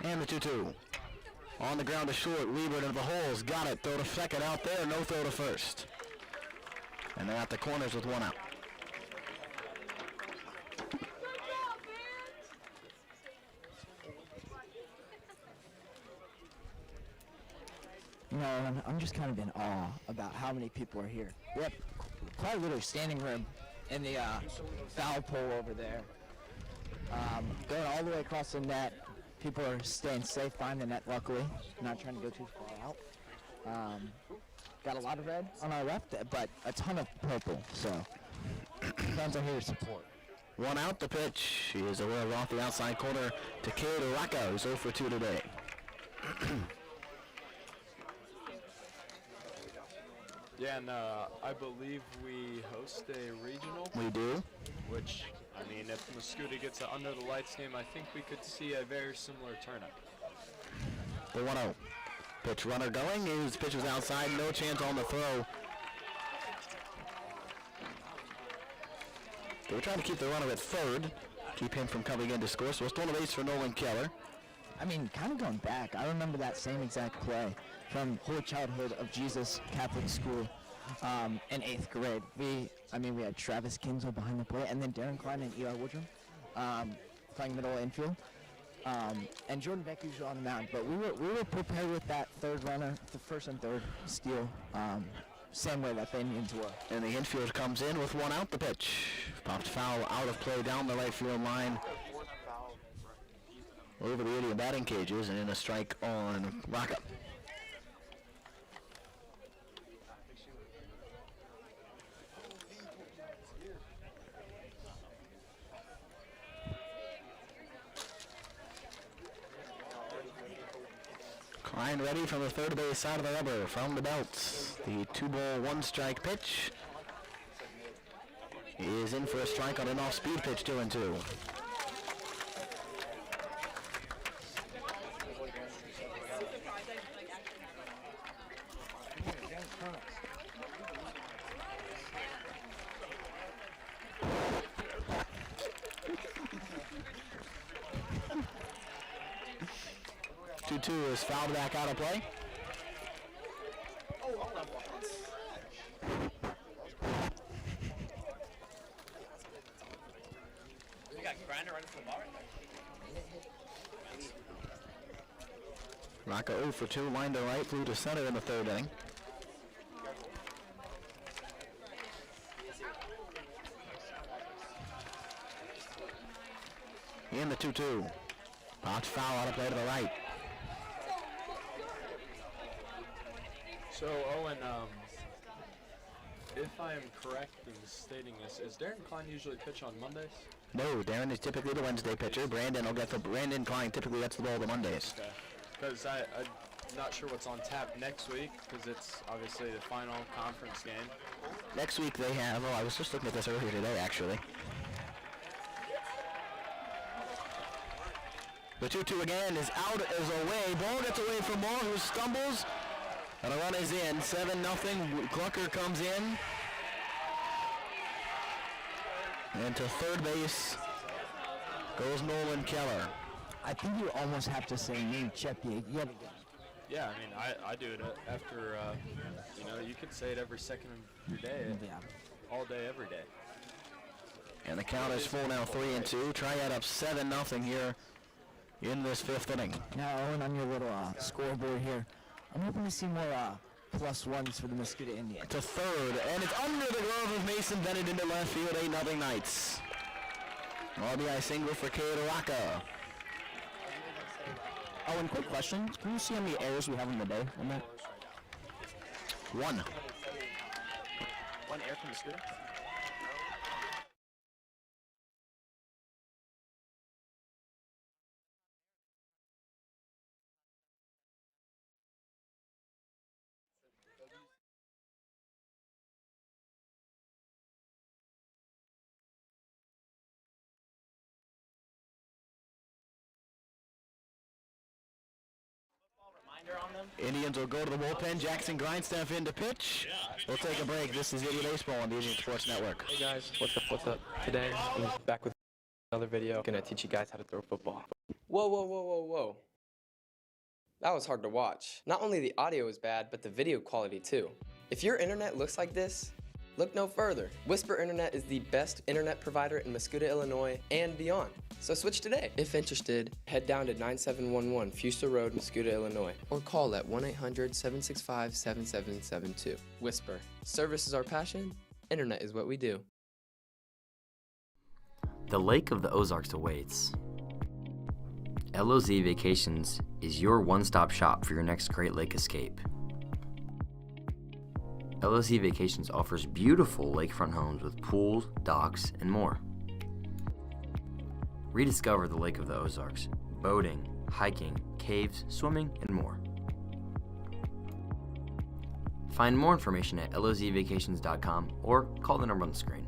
And the 2-2. On the ground to short, Liebert into the holes. Got it. Throw to second out there. No throw to first. And they're at the corners with 1 out. You know, I'm just kind of in awe about how many people are here. We have quite a little standing room in the foul pole over there. Going all the way across the net. People are staying safe behind the net, luckily. Not trying to go too far out. Got a lot of red on our left, but a ton of purple, so fans are here to support. 1 out, the pitch. He is away off the outside corner to Cade Rocco, who's 0 for 2 today. Yeah, and I believe we host a regional. We do. Which, I mean, if Mascoutah gets an under the lights game, I think we could see a very similar turnout. The 1-0. Pitch runner going. His pitch was outside. No chance on the throw. They were trying to keep the runner at third. Keep him from coming in to score. So it's still a base for Nolan Keller. I mean, kind of going back, I remember that same exact play from Holy Childhood of Jesus Catholic School in 8th grade. We had Travis Kinzel behind the plate, and then Darren Klein and E.R. Woodrum playing middle infield. And Jordan Beck usually on the mound, but we were prepared with that third runner, the first and third steal, same way that they needed to work. And the infield comes in with 1 out, the pitch. Popped foul out of play down the right field line. Over the Indian batting cages, and in a strike on Rocca. Line ready from the third base side of the rubber, from the belts. The 2-ball, 1-strike pitch is in for a strike on an off-speed pitch, 2-2. Two is fouled back out of play. We got Grinder running for the ball right Rocco 0 for 2, line to right, flew to center in the third inning. In the 2-2. Box foul out of play to the right. So, Owen, if I am correct in stating this, is Darren Klein usually pitch on Mondays? No, Darren is typically the Wednesday pitcher. Brandon Klein typically gets the ball the Mondays. Okay. Because I'm not sure what's on tap next week, because it's obviously the final conference game. Next week they have, I was just looking at this earlier today, actually. The 2-2 again is out, is away. Ball gets away from Moore, who stumbles. And a run is in. 7-0. Clucker comes in. And to third base goes Nolan Keller. I think you almost have to say name check yet again. Yeah, I mean, I do it after, you could say it every second of your day. Yeah. All day, every day. And the count is full now, 3-2. Triad up 7-0 here in this fifth inning. Now, Owen, on your little scoreboard here, I'm hoping to see more +1s for the Mascoutah Indians. To third, and it's under the glove of Mason Bennett into left field, 8-0 Knights. RBI single for Kade Rocca. Owen, quick question. Can you see how many errors we have in the day on that? 1. One error from Mascoutah? Indians will go to the bullpen. Jackson Grindstaff in to pitch. We'll take a break. This is Idiot Baseball on the Indian Sports Network. Hey guys, what's up? Today, I'm back with another video. Gonna teach you guys how to throw football. Whoa. That was hard to watch. Not only the audio is bad, but the video quality too. If your internet looks like this, look no further. Whisper Internet is the best internet provider in Mascoutah, Illinois, and beyond. So switch today. If interested, head down to 9711 Fuster Road, Mascoutah, Illinois, or call at 1-800-765-7772. Whisper. Service is our passion. Internet is what we do. The Lake of the Ozarks awaits. LOZ Vacations is your one-stop shop for your next Great Lake escape. LOZ Vacations offers beautiful lakefront homes with pools, docks, and more. Rediscover the Lake of the Ozarks, boating, hiking, caves, swimming, and more. Find more information at lozvacations.com or call the number on the screen.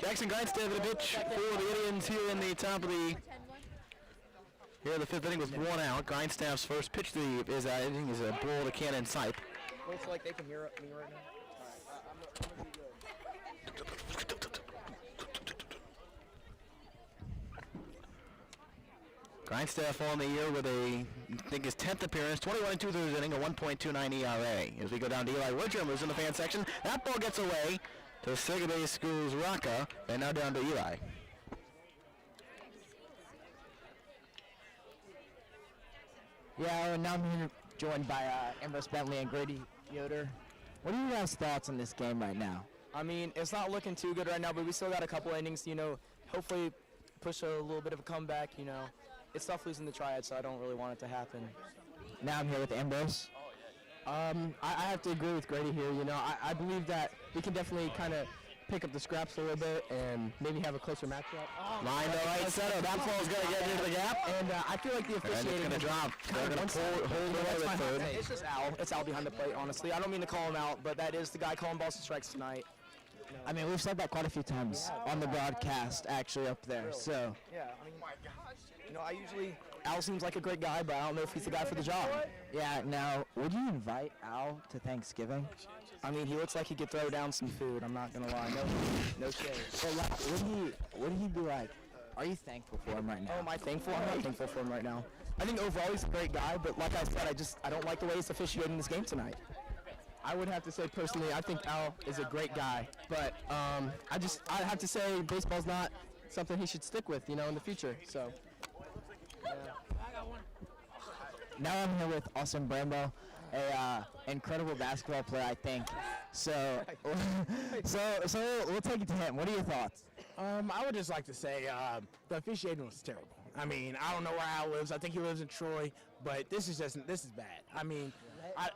Jackson Grindstaff at a pitch for the Indians here in the top of the... Here the fifth inning with 1 out. Grindstaff's first pitch to the is a ball to Cannon Sipe. Looks like they can hear me right now. Grindstaff on the year with I think his 10th appearance, 21 and 2/3 inning, a 1.29 ERA. As we go down to Eli Woodrum, who's in the fan section. That ball gets away to Sigabay Schools Rocca, and now down to Eli. Yeah, and now I'm here joined by Ambrose Bentley and Grady Yoder. What are you guys' thoughts on this game right now? I mean, it's not looking too good right now, but we still got a couple innings, hopefully push a little bit of a comeback, It's tough losing the Triad, so I don't really want it to happen. Now I'm here with Ambrose. I have to agree with Grady here. I believe that we can definitely kind of pick up the scraps a little bit and maybe have a closer matchup. Line to right center. That ball's going to get into the gap. And I feel like the officiating is going to drop. They're going to hold away with third. It's just Al. It's Al behind the plate, honestly. I don't mean to call him out, but that is the guy calling balls and strikes tonight. I mean, we've said that quite a few times on the broadcast, actually, up there. So. Yeah, Al seems like a great guy, but I don't know if he's the guy for the job. Yeah, now, would you invite Al to Thanksgiving? I mean, he looks like he could throw down some food, I'm not going to lie. No shade. But, would he be like, are you thankful for him right now? Oh, am I thankful? I'm not thankful for him right now. I think overall he's a great guy, but like I said, I don't like the way he's officiating this game tonight. I would have to say personally, I think Al is a great guy, but I have to say baseball's not something he should stick with, in the future. So. Yeah. Now I'm here with Austin Brambo, a incredible basketball player, I think. So we'll take it to him. What are your thoughts? I would just like to say the officiating was terrible. I mean, I don't know where Al lives. I think he lives in Troy, but this is bad. I mean,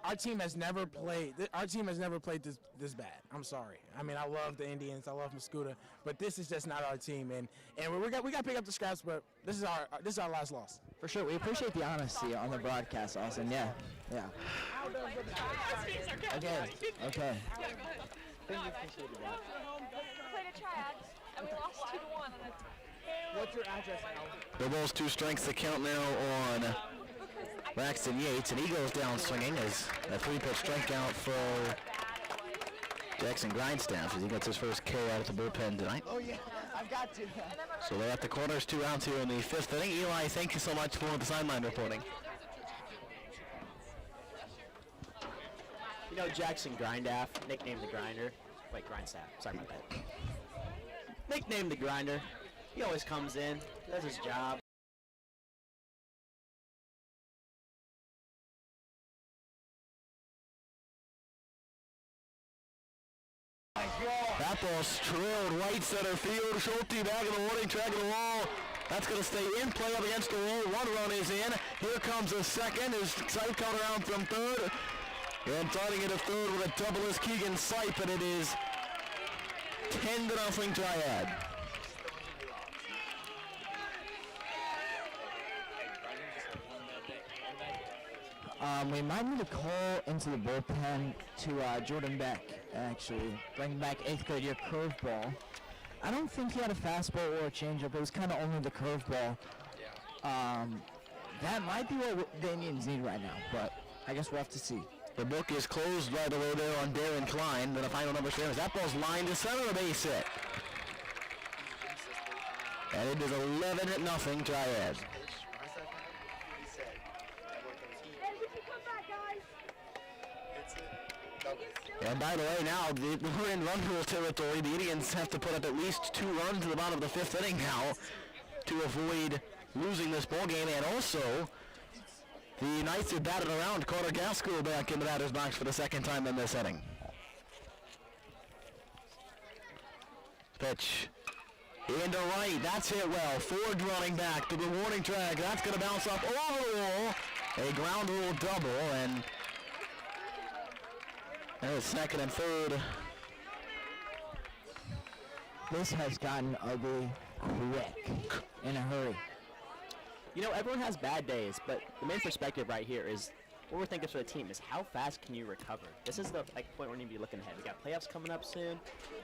our team has never played. Our team has never played this bad. I'm sorry. I mean, I love the Indians. I love Mascoutah, but this is just not our team. And we got to pick up the scraps. But this is our last loss. For sure. We appreciate the honesty on the broadcast, Austin. Yeah. Okay. We played a Triad, and we lost 2-1. What's your address, Al? The ball's 2 strikes to count now on Braxton Yates, and he goes down swinging as a 3-pitch strikeout for Jackson Grindstaff as he gets his first K out of the bullpen tonight. Oh, yeah, I've got to. So they're at the corners, 2 outs here in the 5th inning. Eli, thank you so much for the sideline reporting. Jackson Grindstaff, nicknamed the Grinder. Wait, Grindstaff. Sorry about that. Nicknamed the Grinder. He always comes in, does his job. That ball's trailed right center field. Schulte back in the warning track of the wall. That's going to stay in play up against the wall. 1 run is in. Here comes a second. Is Sipe coming around from third. And starting into third with a double is Keegan Sipe, and it is 10-0 Triad. We might need to call into the bullpen to Jordan Beck, actually. Bring back 8th grade year curveball. I don't think he had a fastball or a changeup. It was kind of only the curveball. That might be what the Indians need right now, but I guess we'll have to see. The book is closed right away there on Darren Klein. Then the final number stands. That ball's lined to center, a base hit. And it is 11-0 Triad. And by the way, now we're in run rule territory. The Indians have to put up at least 2 runs to the bottom of the 5th inning now to avoid losing this ball game. And also, the Knights have batted around. Carter Gaskell back in the batter's box for the 2nd time in this inning. Pitch into right. That's hit well. Ford running back to the warning track. That's going to bounce up over the wall. A ground rule double, and there's 2nd and 3rd. This has gotten ugly quick, in a hurry. Everyone has bad days, but the main perspective right here is what we're thinking for the team is how fast can you recover? This is the point we need to be looking ahead. We got playoffs coming up soon.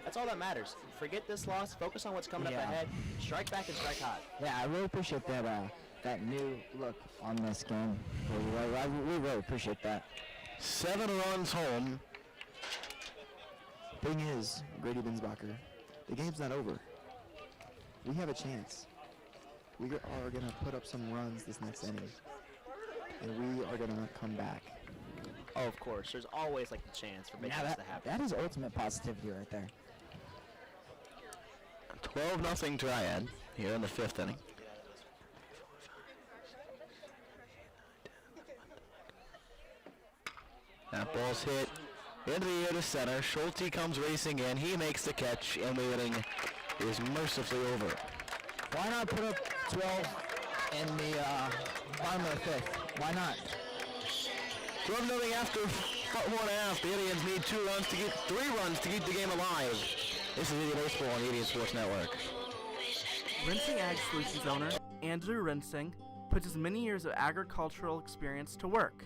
That's all that matters. Forget this loss. Focus on what's coming up ahead. Strike back and strike hard. Yeah, I really appreciate that new look on this game. We really appreciate that. 7 runs home. Thing is, Grady Binsbacher, the game's not over. We have a chance. we are going to put up some runs this next inning. And we are going to come back. Oh, of course. There's always like the chance for big things to happen. That is ultimate positivity right there. 12-0 Triad here in the 5th inning. That ball's hit into the air to center. Schulte comes racing in. He makes the catch, and the inning is mercifully over. Why not put up 12 in the bottom of the 5th? Why not? 12-0 after 4.5. The Indians need 3 runs to keep the game alive. This is Indian Baseball on the Indian Sports Network. Rinsing Ag Solutions owner Andrew Rinsing puts his many years of agricultural experience to work.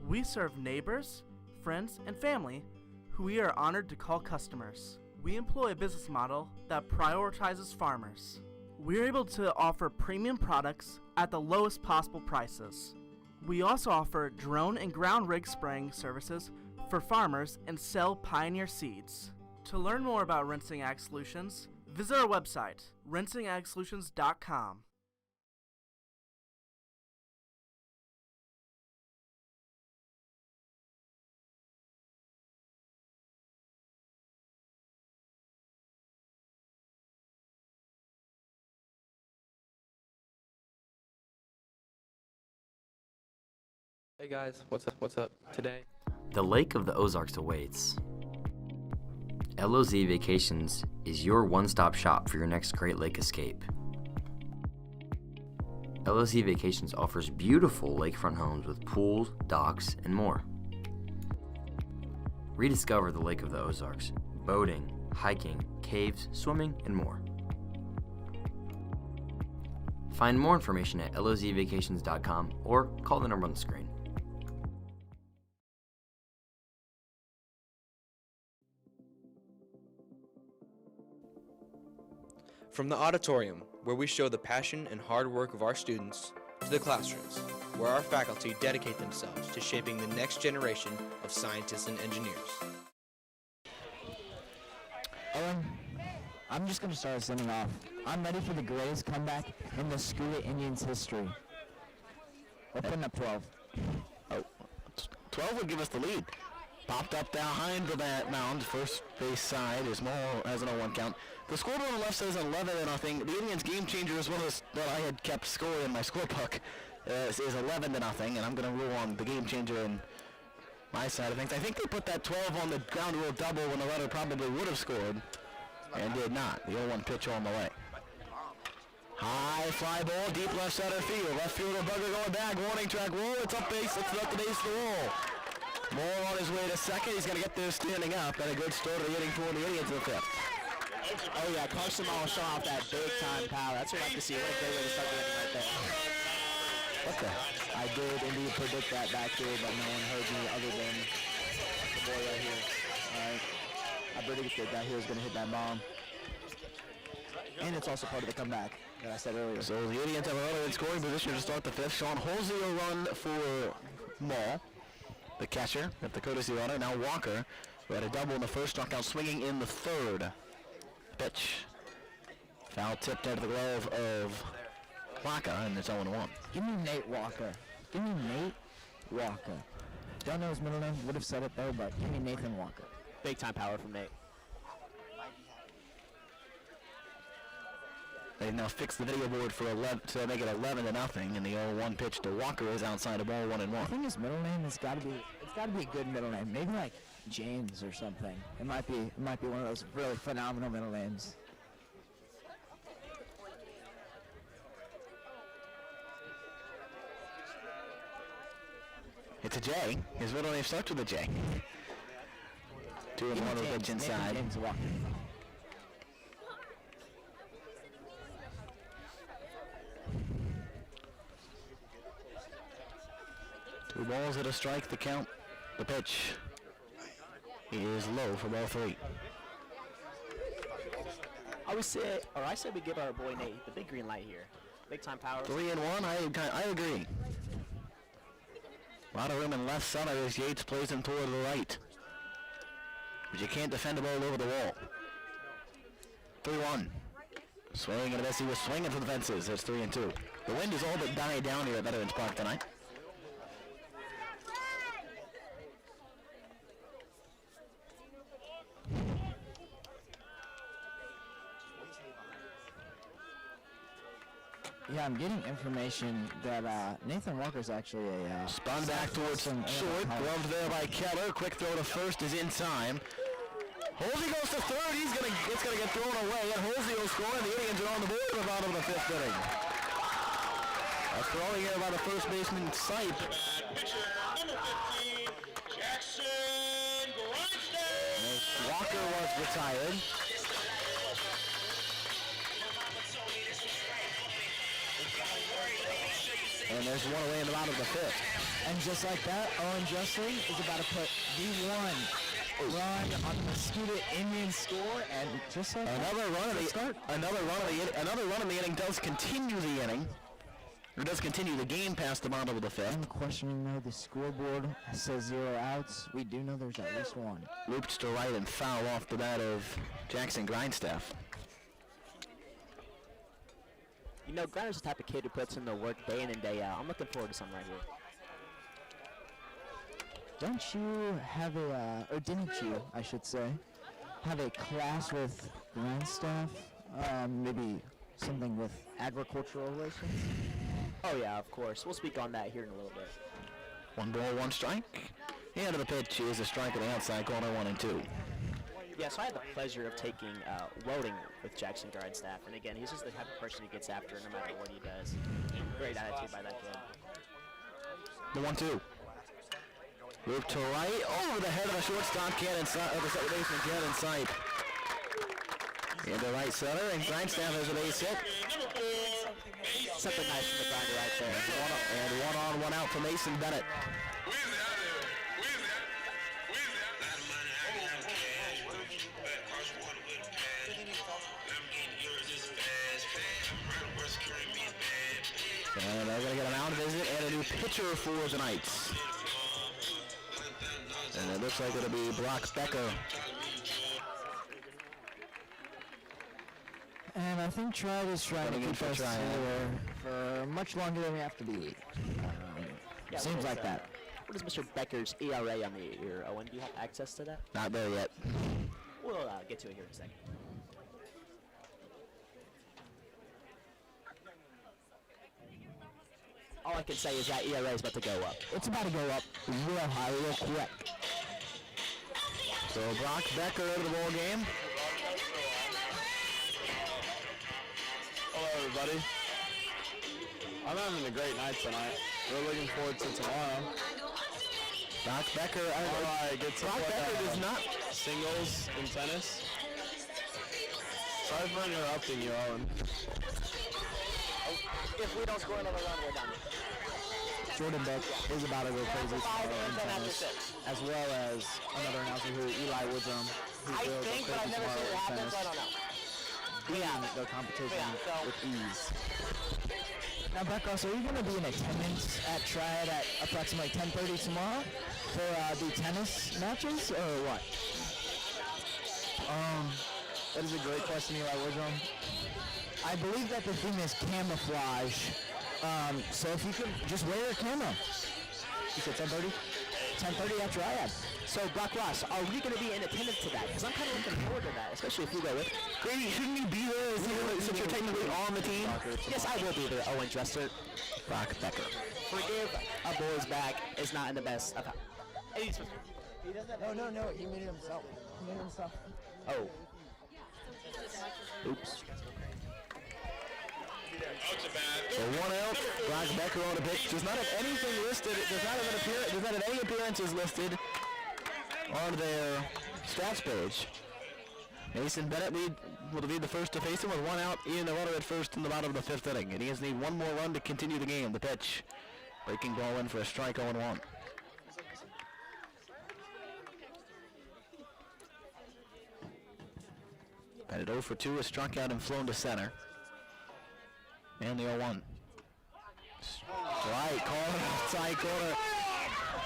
We serve neighbors, friends, and family who we are honored to call customers. We employ a business model that prioritizes farmers. We are able to offer premium products at the lowest possible prices. We also offer drone and ground rig spraying services for farmers and sell Pioneer seeds. To learn more about Rinsing Ag Solutions, visit our website, rinsingagsolutions.com. Hey guys, what's up today? The Lake of the Ozarks awaits. LOZ Vacations is your one-stop shop for your next Great Lake escape. LOZ Vacations offers beautiful lakefront homes with pools, docks, and more. Rediscover the Lake of the Ozarks, boating, hiking, caves, swimming, and more. Find more information at lozvacations.com or call the number on the screen. From the auditorium, where we show the passion and hard work of our students, to the classrooms, where our faculty dedicate themselves to shaping the next generation of scientists and engineers. Owen, I'm just going to start us inning off. I'm ready for the greatest comeback in Mascoutah Indians history. We're putting up 12. Oh, 12 would give us the lead. Popped up behind the mound, first base side is Mo has an 0-1 count. The scoreboard on the left says 11-0. The Indians game changer is one of those that I had kept score in my scorebook. Is 11-0, and I'm going to rule on the game changer in my side of things. I think they put that 12 on the ground rule double when the runner probably would have scored, and did not. The 0-1 pitch on the way. High fly ball, deep left center field. Left fielder Bugger going back, warning track roll. It's up base, it's up the base to roll. Moore on his way to second. He's going to get there standing up, and a good start of the inning for the Indians in the 5th. Oh yeah, Carson Mall showing off that big time power. That's what I like to see. What a great way to start the inning right there. What the? I did indeed predict that back here, but no one heard me other than the boy right here. Alright. I predicted that he was going to hit that bomb. And it's also part of the comeback that I said earlier. So the Indians have a runner in scoring position to start the 5th. Sean Holsey will run for Mall, the catcher, at the courtesy runner. Now Walker, who had a double in the first, struck out swinging in the 3rd. Pitch. Foul tipped out of the glove of Plaka, and it's 0-1. Give me Nate Walker. Give me Nate Walker. Don't know his middle name. Would have said it though, but give me Nathan Walker. Big time power from Nate. They've now fixed the video board for 11 to make it 11-0, and the 0-1 pitch to Walker is outside of ball 1-1. I think his middle name has got to be. It's got to be a good middle name. Maybe like James or something. It might be one of those really phenomenal middle names. It's a J. His middle name starts with a J. 2-1 with pitch inside. James Walker. 2 balls at a strike, the count. The pitch is low for ball 3. I say we give our boy Nate the big green light here. Big time power. 3-1, I agree. A lot of room in left center as Yates plays him toward the right. But you can't defend the ball over the wall. 3-1. Swinging and a miss. He was swinging for the fences. It's 3-2. The wind is all but died down here at Veterans Park tonight. Yeah, I'm getting information that Nathan Walker's actually a... Spun back towards some short. Gloved there by Keller. Quick throw to first is in time. Halsey goes to third. It's gonna get thrown away. And Halsey will score. And the Indians are on the board at the bottom of the fifth inning. A throwing here by the first baseman, Sipe. Pitcher number 15, Jackson Grindstaff. Walker was retired. And there's one away in the bottom of the fifth. And just like that, Owen Jessley is about to put the one run on the Mascoutah Indians score, and just like another run of the inning does continue the inning. Or does continue the game past the bottom of the fifth. I'm questioning though, the scoreboard says 0 outs. We do know there's at least one. Looped to right and foul off the bat of Jackson Grindstaff. You know, Grinder's the type of kid who puts in the work day in and day out. I'm looking forward to something right here. Don't you have or didn't you, I should say, have a class with Grindstaff? Maybe something with agricultural relations? Oh yeah, of course. We'll speak on that here in a little bit. 1 ball, 1 strike. The end of the pitch is a strike on the outside corner, 1-2. Yeah, so I had the pleasure of taking loading with Jackson Grindstaff, and again, he's just the type of person who gets after it no matter what he does. Great attitude by that kid. The 1-2. Move to right, over the head of the shortstop, the second baseman, Cannon Sipe. Into right center, and Grindstaff has a base hit. Something nice from the grinder right there. And 1 on, 1 out for Mason Bennett. And they're going to get a mound visit and a new pitcher for the Knights. And it looks like it'll be Brock Becker. And I think Triad is trying to keep us here for much longer than we have to be. Seems like that. What is Mr. Becker's ERA on the year, Owen? Do you have access to that? Not there yet. We'll get to it here in a second. All I can say is that ERA is about to go up. It's about to go up real high, real quick. So Brock Becker out of the ball game. Hello, everybody. I'm having a great night tonight. We're looking forward to tomorrow. Brock Becker. Brock Becker does not singles in tennis. Sorry for interrupting you, Owen. If we don't score another run, we're done. Jordan Beck is about to go crazy tomorrow in tennis, as well as another announcer who, Eli Woodrum, who I will think, go but I've crazy never seen it tomorrow in happen, tennis. so I don't know. Beating the competition with ease. Now, Beck, also, are you going to be in attendance at Triad at approximately 10:30 tomorrow for the tennis matches, or what? That is a great question, Eli Woodrum. I believe that the theme is camouflage. So if you could just wear a camo. You said 10:30? 10:30 at Triad. So, Brock Ross, are we going to be in attendance to that? Because I'm kind of looking forward to that, especially if you go with. Grady, shouldn't you be there since you're technically on the team? Yes, I will be there, Owen Dresser. Brock Becker. Forgive a boy's back is not in the best of He doesn't. No. He made it himself. Oh. Oops. So 1 out. Brock Becker on the pitch. Does not have anything listed. Does not have any appearances listed on their stats page. Mason Bennett will be the first to face him with 1 out. Ian the runner at first in the bottom of the 5th inning. And he has need 1 more run to continue the game. The pitch. Breaking ball in for a strike 0-1. Bennett 0 for 2 is struck out and flown to center. And the 0-1. Strike, call it outside corner.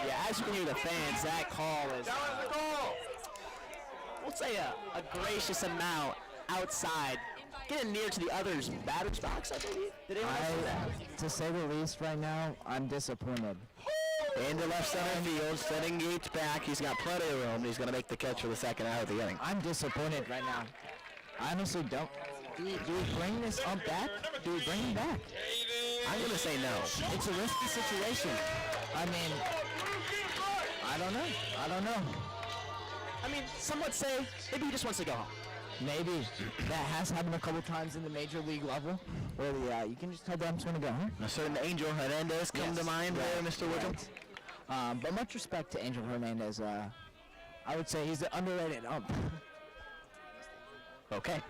Yeah, as you can hear the fans, that call is, we'll say a gracious amount outside getting near to the other's batter's box, I believe. Did anyone else see that? To say the least, right now, I'm disappointed. Into left center field, setting Yates back. He's got plenty of room. He's going to make the catch for the second out of the inning. I'm disappointed right now. I honestly don't. Do we bring this ump back? Do we bring him back? I'm going to say no. It's a risky situation. I mean, I don't know. I mean, some would say maybe he just wants to go home. Maybe. That has happened a couple times in the major league level where you can just tell the ump's going to go home. A certain Angel Hernandez come to mind there, Mr. Wickham. But much respect to Angel Hernandez. I would say he's an underrated ump. Okay.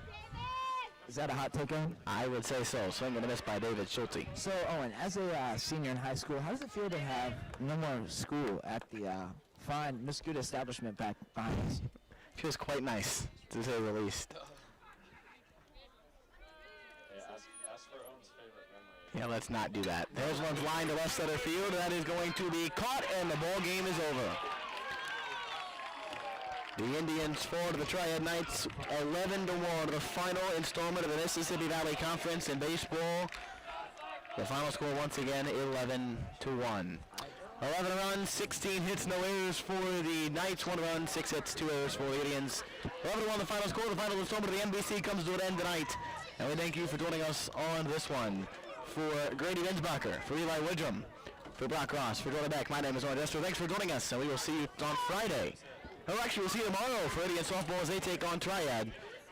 Is that a hot take, Owen? I would say so. Swing and a miss by David Schulte. So, Owen, as a senior in high school, how does it feel to have no more school at the fine Mascoutah establishment back behind us? Feels quite nice, to say the least. Yeah, let's not do that. There's one line to left center field. That is going to be caught, and the ball game is over. The Indians fall to the Triad Knights 11-1, the final installment of the Mississippi Valley Conference in baseball. The final score once again 11-1. 11 runs, 16 hits, no errors for the Knights. 1 run, 6 hits, 2 errors for the Indians. 11-1 the final score. The final installment of the NBC comes to an end tonight. And we thank you for joining us on this one. For Grady Winsbacher, for Eli Widrum, for Brock Ross, for Jordan Beck, my name is Owen Dester. Thanks for joining us, and we will see you on Friday. Oh, actually, we'll see you tomorrow for Indian softball as they take on Triad.